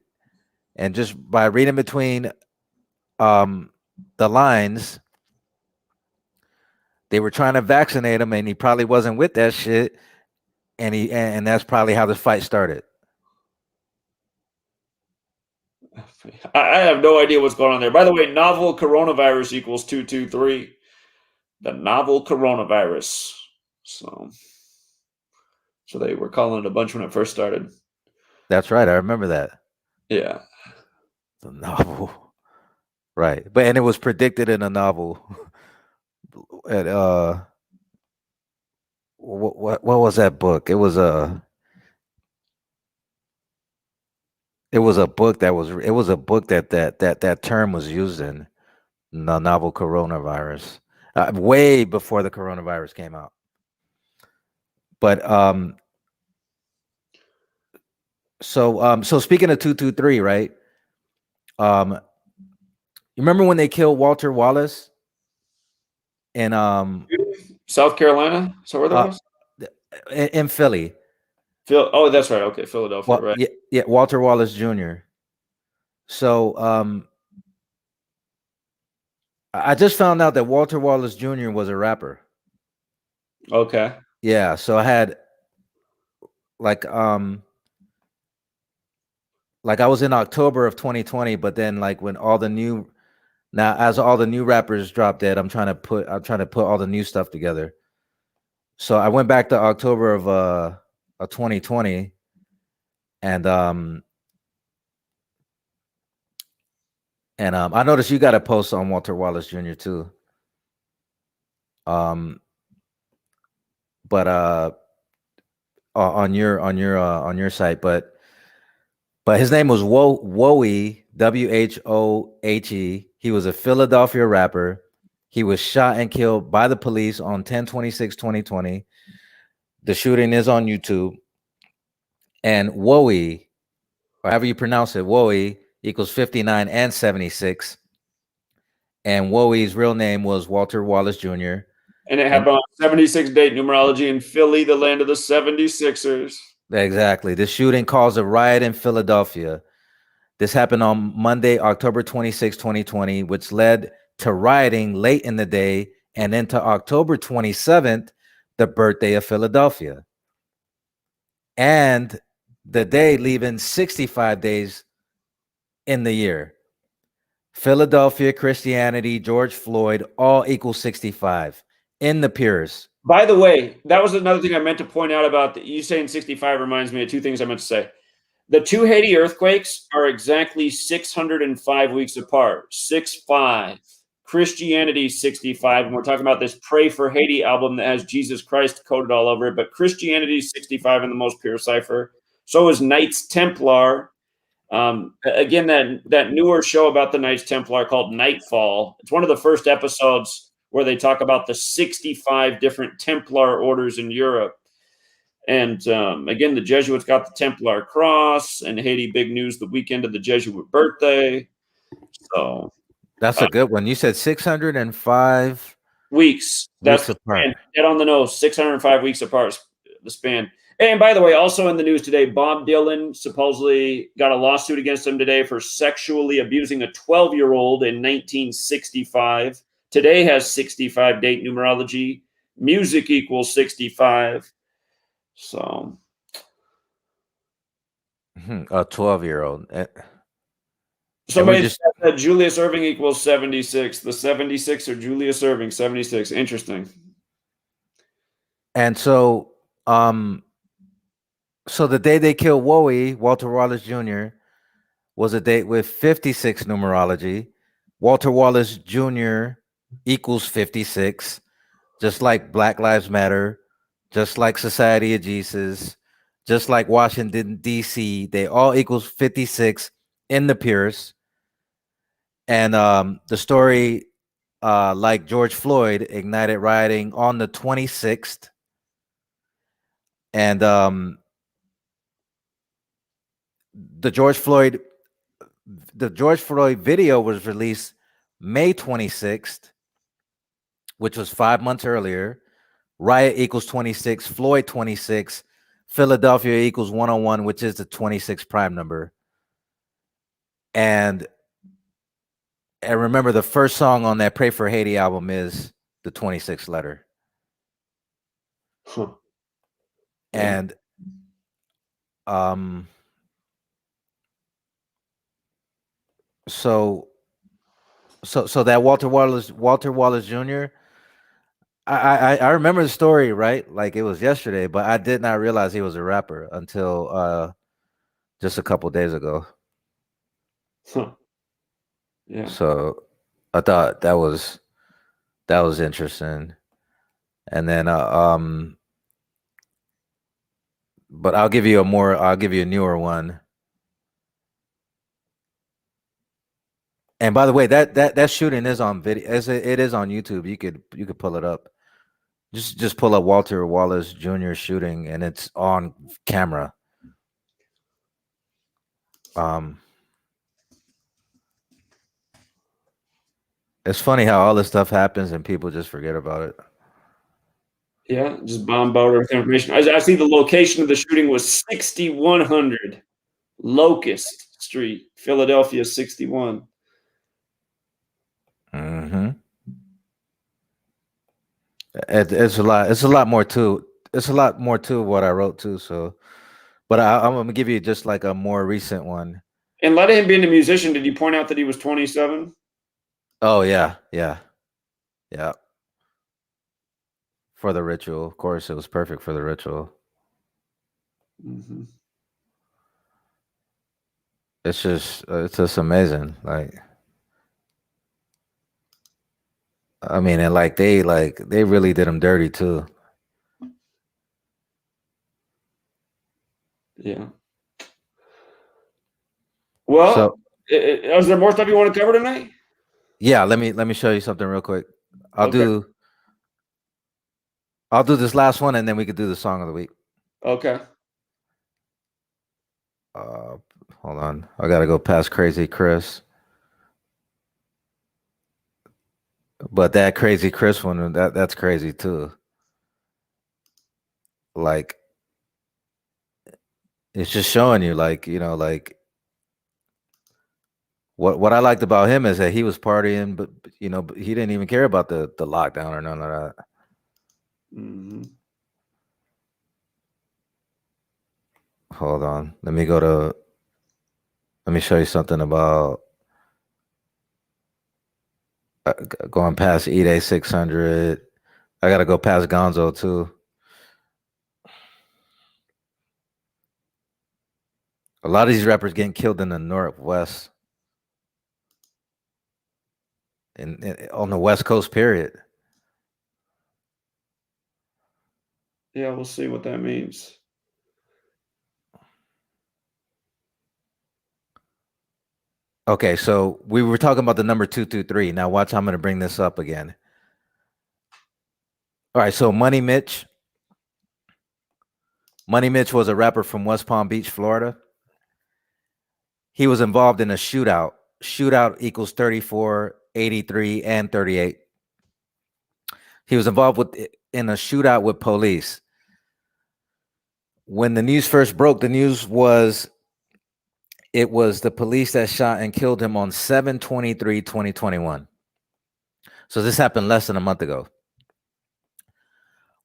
and just by reading between the lines, they were trying to vaccinate him, and he probably wasn't with that shit, and that's probably how the fight started. I have no idea what's going on there. By the way, novel coronavirus equals 223. The novel coronavirus. So they were calling it a bunch when it first started. That's right. I remember that. Yeah. The novel. Right. And it was predicted in a novel. What was that book? It was a book that term was used in, the novel coronavirus, way before the coronavirus came out. But so speaking of 223, right? You remember when they killed Walter Wallace? And South Carolina. So where that Uh, was? in Philly. Phil. Oh, that's right. Okay, Philadelphia. Well, Right. yeah, Walter Wallace Jr. So I just found out that Walter Wallace Jr. was a rapper. Okay. Yeah, so I had like like I was in October of 2020, but then like when all the new now as all the new rappers dropped dead, I'm trying to put all the new stuff together. So I went back to October of 2020 and I noticed you got a post on Walter Wallace Jr. too. Um but on your site, but his name was Wohe, Whohe. He was a Philadelphia rapper. He was shot and killed by the police on 10/26/2020. The shooting is on YouTube. And Wohe, or however you pronounce it, Wohe equals 59 and 76. And Wohe's real name was Walter Wallace Jr. And it And happened on 76 date numerology in Philly, the land of the 76ers. exactly, the shooting caused a riot in Philadelphia. This happened on Monday, October 26, 2020, which led to rioting late in the day and into October 27th, the birthday of Philadelphia. And the day leaving 65 days in the year. Philadelphia, Christianity, George Floyd, all equal 65 in the Pures. By the way, that was another thing I meant to point out about you saying 65 reminds me of two things I meant to say. The two Haiti earthquakes are exactly 605 weeks apart. 6-5. Christianity 65. And we're talking about this Pray for Haiti album that has Jesus Christ coded all over it. But Christianity 65 in the most pure cipher. So is Knights Templar. Again, that newer show about the Knights Templar called Nightfall. It's one of the first episodes where they talk about the 65 different Templar orders in Europe. And again, the Jesuits got the Templar cross, and Haiti, big news the weekend of the Jesuit birthday. So That's a good one. You said 605 weeks. That's weeks the apart. span. Dead on the nose. 605 weeks apart. The span. And by the way, also in the news today, Bob Dylan supposedly got a lawsuit against him today for sexually abusing a 12-year-old in 1965. Today has 65 date numerology. Music equals 65. So A 12-year-old. And we somebody just said that Julius Irving equals 76. The 76 or Julius Irving 76. Interesting. and so the day they killed Wohe, Walter Wallace Jr., was a date with 56 numerology. Walter Wallace Jr. equals 56, just like Black Lives Matter, just like Society of Jesus, just like Washington, D.C. They all equals 56 in the Pierce. And the story, like George Floyd, ignited rioting on the 26th. And the George Floyd video was released May 26th, which was 5 months earlier. Riot equals 26, Floyd 26, Philadelphia equals 101, which is the 26 prime number. And remember, the first song on that Pray for Haiti album is the 26th letter. Huh. Yeah. And um so that Walter Wallace Jr. I remember the story, right? Like it was yesterday, but I did not realize he was a rapper until just a couple days ago. Huh. Yeah. So I thought that was interesting. And then but I'll give you a newer one. And by the way, that shooting is on video. It is on YouTube. You could pull it up. Just pull up Walter Wallace Jr. shooting, and it's on camera. It's funny how all this stuff happens and people just forget about it. Yeah, just bombed out everything information. I see the location of the shooting was 6100 Locust Street, Philadelphia 61. Mm-hmm. It's a lot. It's a lot more to. It's a lot more to what I wrote too. So, but I'm gonna give you just like a more recent one. And letting him being a musician, did you point out that he was 27? Oh yeah, yeah, yeah. For the ritual, of course, it was perfect for the ritual. Mm-hmm. It's just amazing. Like, I mean, and like they really did him dirty too. Yeah. Well, So is there more stuff you want to cover tonight? yeah, let me show you something real quick. I'll Okay. do I'll do this last one, and then we could do the song of the week. Okay. Uh, Hold on, I gotta go past Crazy Chris. But that Crazy Chris one, that's crazy too. Like, it's just showing you, like, like what I liked about him is that he was partying, but he didn't even care about the lockdown or none of that. Mm-hmm. Hold on, let me show you something about going past Ide 600. I gotta go past Gonzo too. A lot of these rappers getting killed in the Northwest, on the West Coast, period. Yeah, we'll see what that means. Okay, so we were talking about the number 223. Now watch how I'm going to bring this up again. All right, so Money Mitch. Money Mitch was a rapper from West Palm Beach, Florida. He was involved in a shootout. Shootout equals 34, 83, and 38. He was involved in a shootout with police. When the news first broke, the news was it was the police that shot and killed him on 7/23/2021. So this happened less than a month ago.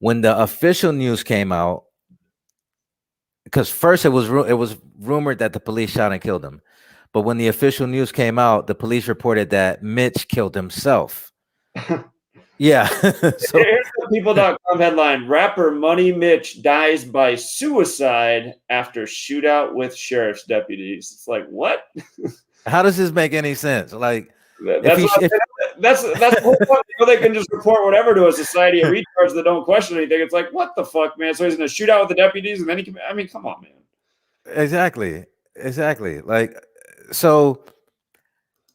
When the official news came out, because first it was rumored that the police shot and killed him, but when the official news came out, the police reported that Mitch killed himself. Yeah. So Here's the people.com headline: Rapper Money Mitch dies by suicide after shootout with sheriff's deputies. It's like, what? how does this make any sense? Like, if That's he what if that's the whole point. They can just report whatever to a society of retards that don't question anything. It's like, what the fuck, man? So he's in a shootout with the deputies, and then he can. I mean, come on, man. exactly, like, so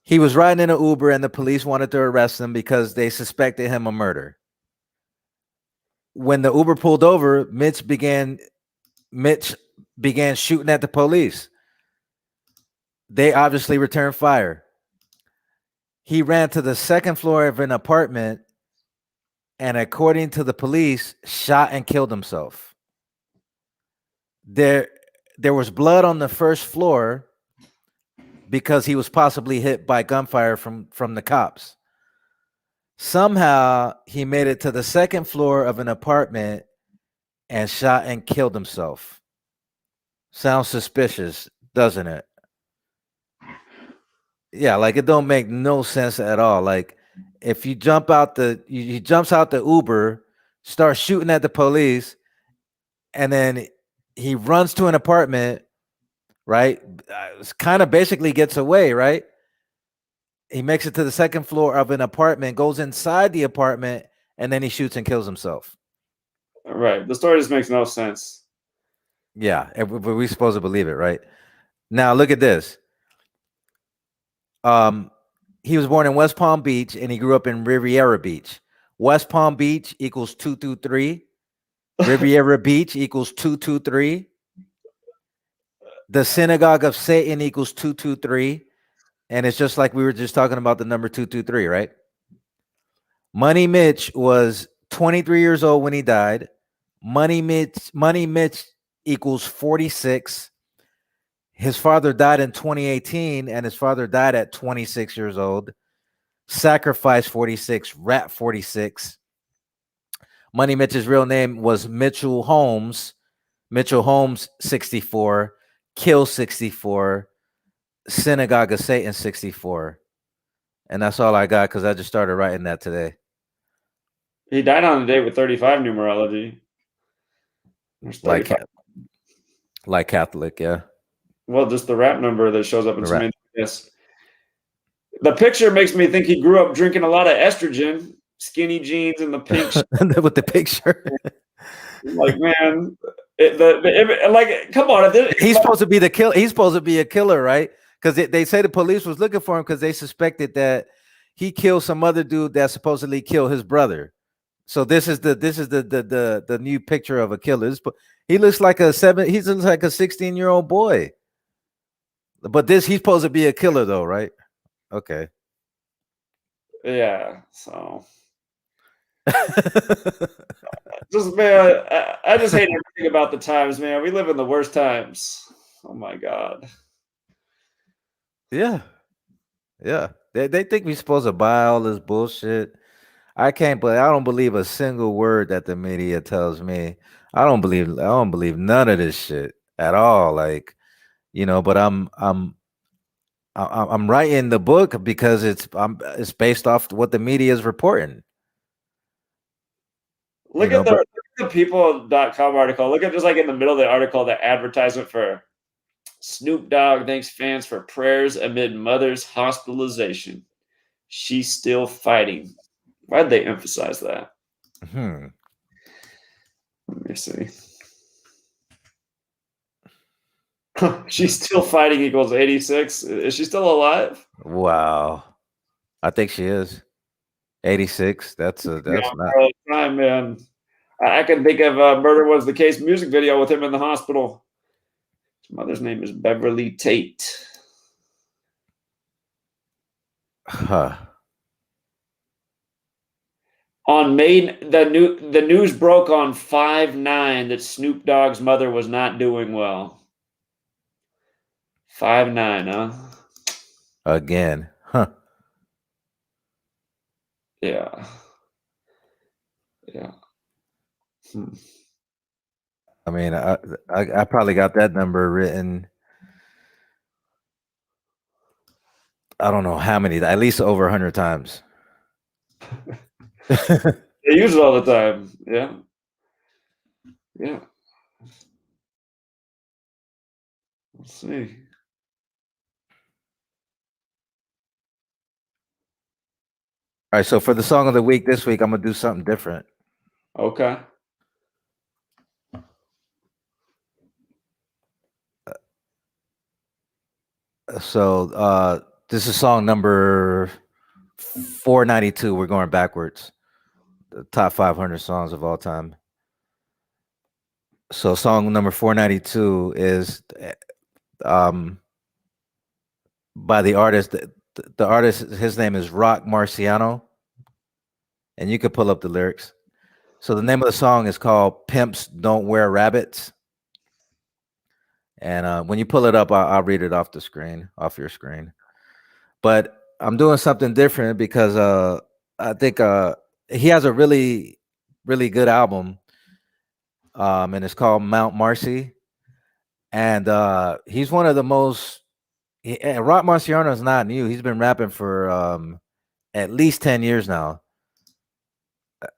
he was riding in an Uber and the police wanted to arrest him because they suspected him of murder. When the Uber pulled over, Mitch began shooting at the police. They obviously returned fire. He ran to the second floor of an apartment and, according to the police, shot and killed himself. There was blood on the first floor because he was possibly hit by gunfire from the cops. Somehow he made it to the second floor of an apartment and shot and killed himself. Sounds suspicious, doesn't it? Yeah, like, it don't make no sense at all. Like, if you jump out he jumps out the Uber, starts shooting at the police, and then he runs to an apartment, right? Kind of basically gets away, right? He makes it to the second floor of an apartment, goes inside the apartment, and then he shoots and kills himself. Right. The story just makes no sense. Yeah, but we're supposed to believe it, right? Now look at this. He was born in West Palm Beach and he grew up in Riviera Beach. West Palm Beach equals 223. Riviera Beach equals 223. The Synagogue of Satan equals 223. And it's just like we were just talking about the number 223, right? Money Mitch was 23 years old when he died. Money Mitch equals 46. His father died in 2018, and his father died at 26 years old. Sacrifice 46, Rat 46. Money Mitch's real name was Mitchell Holmes. Mitchell Holmes 64, Kill 64, Synagogue of Satan 64. And that's all I got because I just started writing that today. He died on a date with 35 numerology. There's 35. Like Catholic, yeah. Well, just the rap number that shows up in so Right. many. Yes. The picture makes me think he grew up drinking a lot of estrogen, skinny jeans, and the pink shirt. With the picture. Like, man, like, come on. He's supposed to be the killer. He's supposed to be a killer, right? Because they say the police was looking for him because they suspected that he killed some other dude that supposedly killed his brother. So this is the new picture of a killer. He looks like a 16-year-old boy. But he's supposed to be a killer though, right? Okay. Yeah. So just, man, I just hate everything about the times, man. We live in the worst times. Oh my God. Yeah. They think we're supposed to buy all this bullshit. I don't believe a single word that the media tells me. I don't believe none of this shit at all. Like, but I'm writing the book because it's based off what the media is reporting. Look at the people.com article. Look at just like in the middle of the article, the advertisement for Snoop Dogg thanks fans for prayers amid mother's hospitalization. She's still fighting. Why'd they emphasize that? Let me see. She's still fighting equals 86. Is she still alive? Wow. I think she is. 86. That's not time, man. I can think of Murder Was the Case music video with him in the hospital. His mother's name is Beverly Tate. Huh. On May, the news broke on 5/9 that Snoop Dogg's mother was not doing well. 5/9, huh? Again, huh? Yeah. I mean, I probably got that number written. I don't know how many, at least over 100 times. They use it all the time. Yeah. Yeah. Let's see. All right, so for the song of the week this week, I'm gonna do something different. Okay. So this is song number 492. We're going backwards. The top 500 songs of all time. So song number 492 is by the artist. The artist, his name is Rock Marciano, and you could pull up the lyrics. So the name of the song is called "Pimps Don't Wear Rabbits," and when you pull it up, I'll read it off your screen. But I'm doing something different because I think he has a really, really good album, and it's called Mount Marcy, and he's one of the most. Rock Marciano is not new. He's been rapping for at least 10 years now.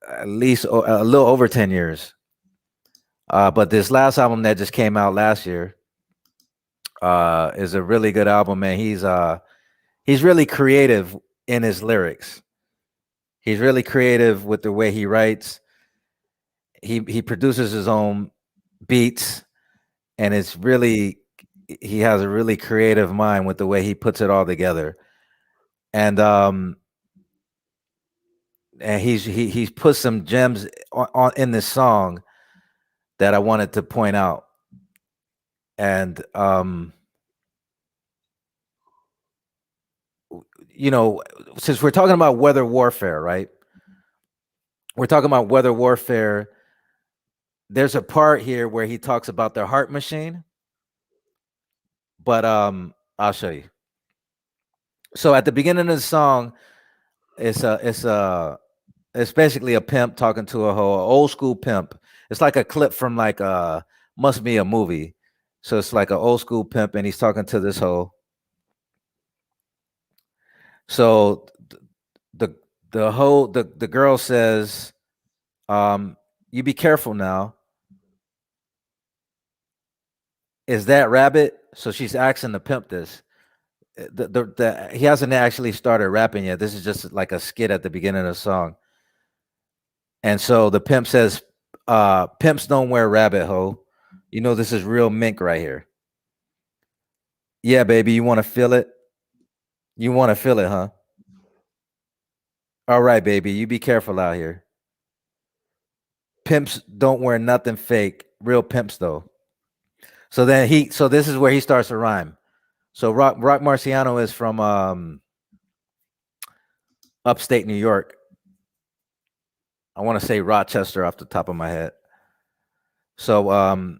At least a little over 10 years. But this last album that just came out last year is a really good album, and he's really creative in his lyrics. He's really creative with the way he writes. He produces his own beats, and he has a really creative mind with the way he puts it all together. And he's put some gems on in this song that I wanted to point out. And since we're talking about weather warfare, right? we're talking about weather warfare. There's a part here where he talks about the heart machine, but I'll show you. So at the beginning of the song, it's basically a pimp talking to a hoe, an old school pimp. It's like a clip from like must be a movie. So it's like an old school pimp, and he's talking to this hoe. So the girl says, you be careful now. Is that rabbit? So she's asking the pimp this. He hasn't actually started rapping yet. This is just like a skit at the beginning of the song. And so the pimp says, pimps don't wear rabbit, hoe. You know this is real mink right here. Yeah, baby, you want to feel it? You want to feel it, huh? All right, baby, you be careful out here. Pimps don't wear nothing fake. Real pimps though. So this is where he starts to rhyme. So Rock Marciano is from upstate New York. I want to say Rochester off the top of my head. So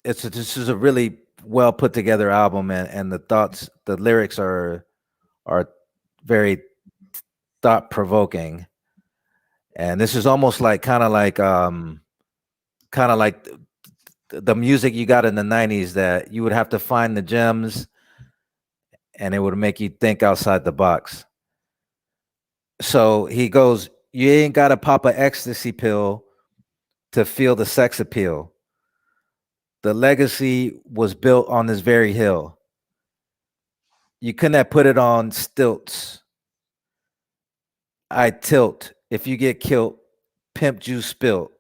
this is a really well put together album, and the lyrics are very thought provoking. And this is almost like kind of like the music you got in the 90s that you would have to find the gems and it would make you think outside the box. So he goes, you ain't got to pop an ecstasy pill to feel the sex appeal. The legacy was built on this very hill. You couldn't have put it on stilts. I tilt. If you get killed, pimp juice spilt.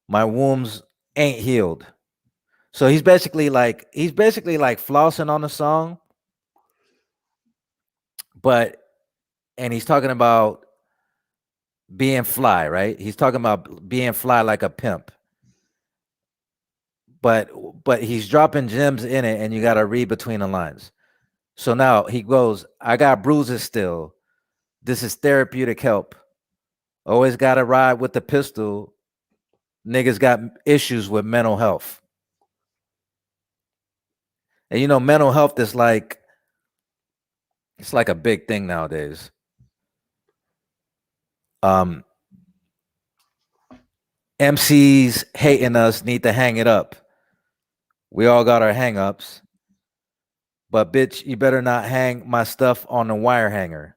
My wounds ain't healed. So he's basically like flossing on the song, and he's talking about being fly, right? He's talking about being fly like a pimp. But he's dropping gems in it, and you got to read between the lines. So now he goes, I got bruises still. This is therapeutic help. Always got to ride with the pistol. Niggas got issues with mental health. And you know, mental health is like, it's like a big thing nowadays. MCs hating us need to hang it up. We all got our hang-ups. But bitch, you better not hang my stuff on the wire hanger.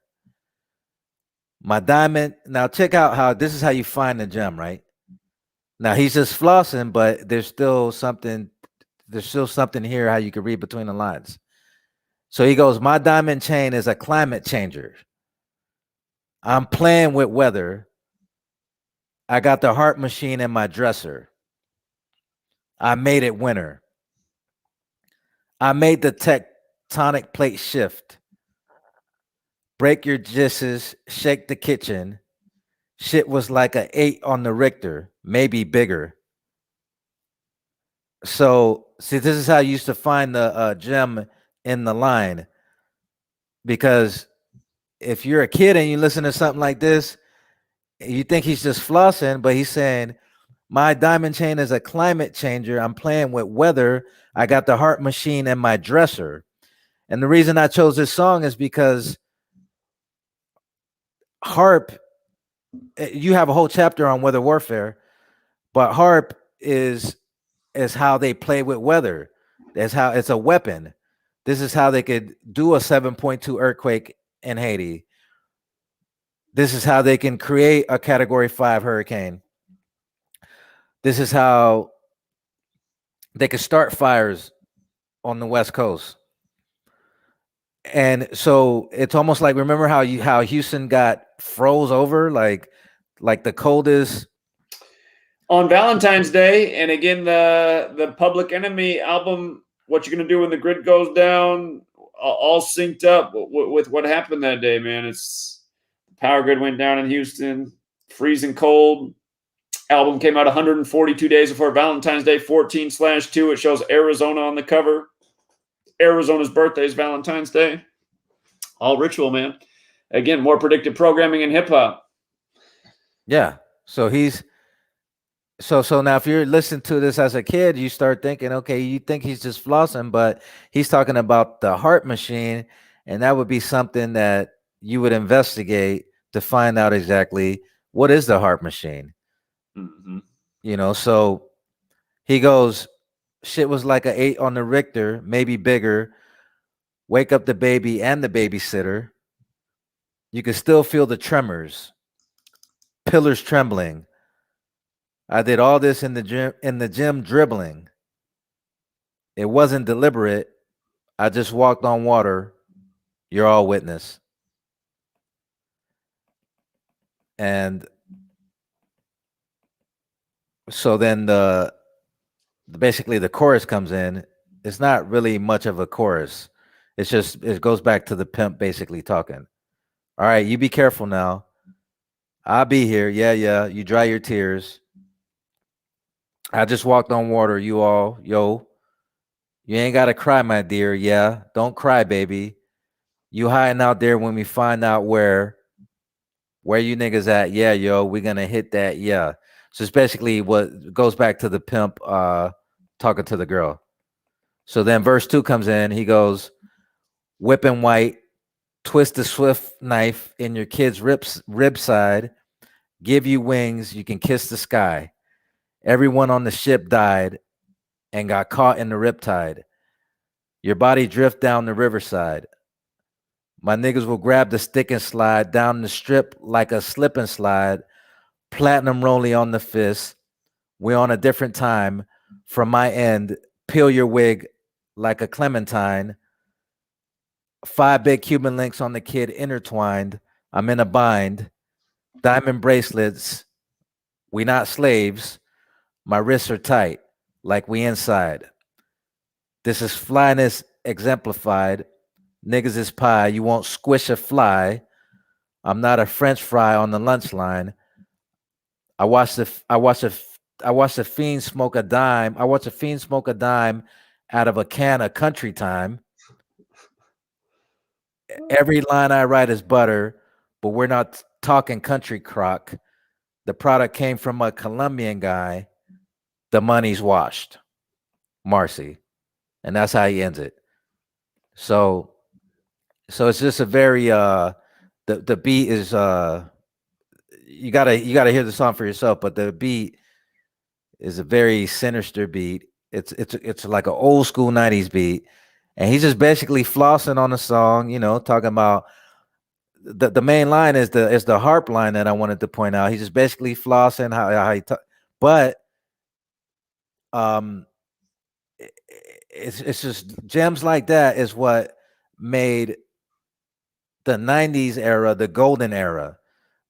My diamond. Now check out how this is how you find the gem, right? Now he's just flossing, but there's still something here how you can read between the lines. So he goes, my diamond chain is a climate changer. I'm playing with weather. I got the heart machine in my dresser. I made it winter. I made the tectonic plate shift. Break your jisses, shake the kitchen. Shit was like an 8 on the Richter, maybe bigger. So, see, this is how you used to find the gem in the line. Because if you're a kid and you listen to something like this, you think he's just flossing, but he's saying, my diamond chain is a climate changer. I'm playing with weather. I got the heart machine in my dresser. And the reason I chose this song is because harp, you have a whole chapter on weather warfare, but harp is how they play with weather. That's how it's a weapon. This is how they could do a 7.2 earthquake in Haiti. This is how they can create a category 5 hurricane. This is how they could start fires on the West Coast. And so it's almost like, remember how Houston got froze over, like the coldest on Valentine's Day. And again, the Public Enemy album, What You Gonna Do When the Grid Goes Down, all synced up with what happened that day, man. It's the power grid went down in Houston, freezing cold. Album came out 142 days before Valentine's Day, 14/2. It shows Arizona on the cover. Arizona's birthday is Valentine's Day. All ritual, man. Again, more predictive programming in hip hop. Yeah. So so now if you're listening to this as a kid, you start thinking, okay, you think he's just flossing, but he's talking about the heart machine, and that would be something that you would investigate to find out exactly what is the heart machine. Mm-hmm. So he goes, shit was like a 8 on the Richter, maybe bigger. Wake up the baby and the babysitter. You can still feel the tremors, pillars trembling. I did all this in the gym dribbling. It wasn't deliberate. I just walked on water. You're all witness. And so then basically the chorus comes in. It's not really much of a chorus. It's just it goes back to the pimp basically talking. All right, you be careful now. I'll be here. Yeah, yeah. You dry your tears. I just walked on water, you all. Yo, you ain't gotta cry, my dear. Yeah. Don't cry, baby. You hiding out there when we find out where you niggas at. Yeah, yo, we gonna hit that. Yeah. So it's basically what goes back to the pimp talking to the girl. So then verse 2 comes in, he goes, whipping white, twist the swift knife in your kid's rib side, give you wings, you can kiss the sky. Everyone on the ship died and got caught in the riptide. Your body drift down the riverside. My niggas will grab the stick and slide down the strip like a slip and slide. Platinum rolling on the fist. We're on a different time. From my end, peel your wig like a clementine. 5 big Cuban links on the kid intertwined. I'm in a bind. Diamond bracelets. We not slaves. My wrists are tight, like we inside. This is flyness exemplified. Niggas is pie. You won't squish a fly. I'm not a French fry on the lunch line. I watched the I watched a I watched a fiend smoke a dime. I watched a fiend smoke a dime out of a can of country time. Every line I write is butter, but we're not talking country crock. The product came from a Colombian guy. The money's washed. Marcy. And that's how he ends it. So it's just a very the beat is you gotta hear the song for yourself, but the beat is a very sinister beat. It's like an old school 90s beat. And he's just basically flossing on the song, talking about the main line is the harp line that I wanted to point out. He's just basically flossing how he but um it's just gems like that is what made the 90s era the golden era,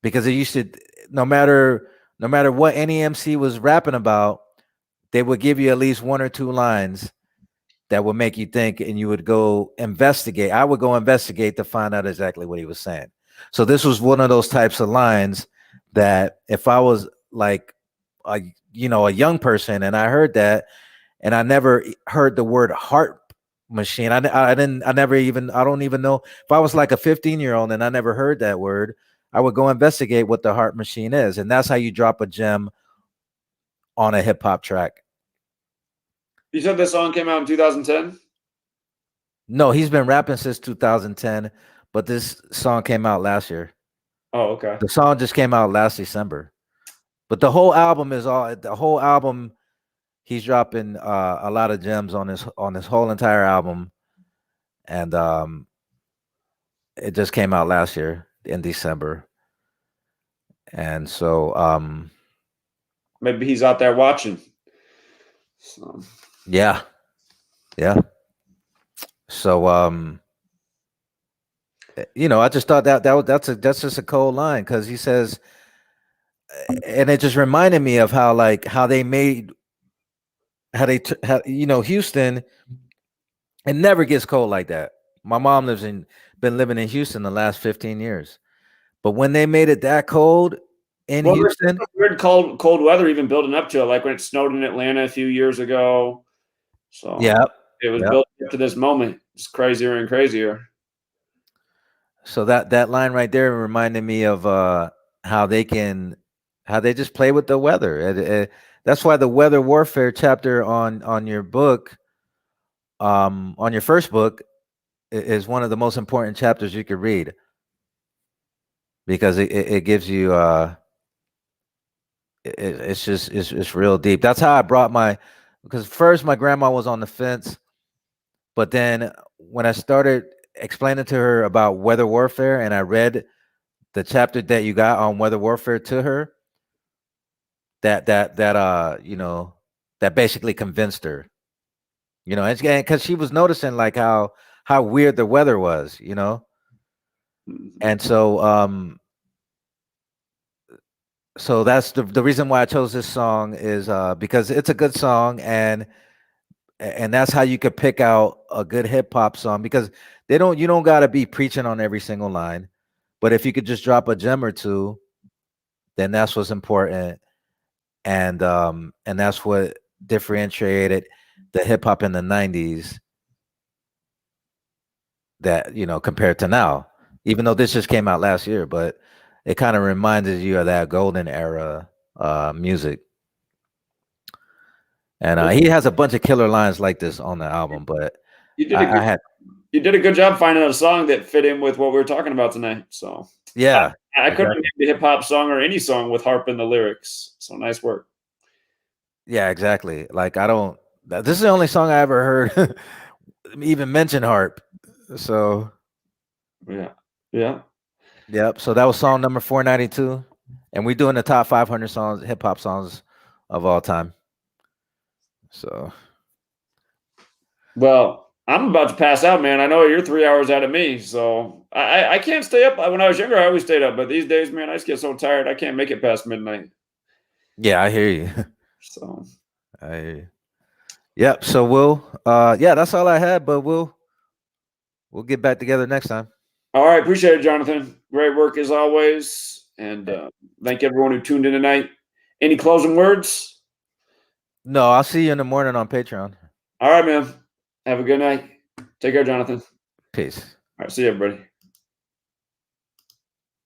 because it used to, no matter what any MC was rapping about, they would give you at least one or two lines that would make you think, and you would go investigate. I would go investigate to find out exactly what he was saying. So this was one of those types of lines that if I was like a young person and I heard that, and I never heard the word heart machine. I don't even know if I was like a 15-year-old and I never heard that word. I would go investigate what the heart machine is, and that's how you drop a gem on a hip hop track. You said this song came out in 2010? No, he's been rapping since 2010, but this song came out last year. Oh, okay. The song just came out last December. But the whole album he's dropping a lot of gems on this whole entire album, and it just came out last year in December. And so Maybe he's out there watching. So. yeah. So I just thought that's just a cold line, because he says, and it just reminded me of how they made Houston. It never gets cold like that. My mom been living in Houston the last 15 years. But when they made it that cold in Houston, weird cold weather even building up to it, like when it snowed in Atlanta a few years ago. So yeah, it was built up to this moment. It's crazier and crazier. So that line right there reminded me of how they can how they just play with the weather. That's why the weather warfare chapter on your book, on your first book, is one of the most important chapters you could read, because it gives you it's just it's real deep. That's how I brought because first my grandma was on the fence, but then when I started explaining to her about weather warfare and I read the chapter that you got on weather warfare to her, that basically convinced her, and because she was noticing like how weird the weather was, and so that's the reason why I chose this song, is because it's a good song, and that's how you could pick out a good hip hop song, because you don't got to be preaching on every single line, but if you could just drop a gem or two, then that's what's important, and that's what differentiated the hip hop in the 90s, that compared to now, even though this just came out last year, but it kind of reminded you of that golden era music. And he has a bunch of killer lines like this on the album, but You did a good, you did a good job finding a song that fit in with what we were talking about tonight. So yeah, I couldn't have named a hip hop song or any song with harp in the lyrics. So nice work. Yeah, exactly. Like this is the only song I ever heard even mention harp. So yeah. Yep. So that was song number 492, and we're doing the top 500 hip hop songs of all time. So, well, I'm about to pass out, man. I know you're 3 hours out of me, so I can't stay up. When I was younger, I always stayed up, but these days, man, I just get so tired. I can't make it past midnight. yeah, I hear you. So I hear you. Yep. So yeah, that's all I had, but we'll get back together next time. All right, appreciate it, Jonathan. Great work as always, and thank everyone who tuned in tonight. Any closing words? No, I'll see you in the morning on Patreon. All right, man. Have a good night. Take care, Jonathan. Peace. All right, see you, everybody.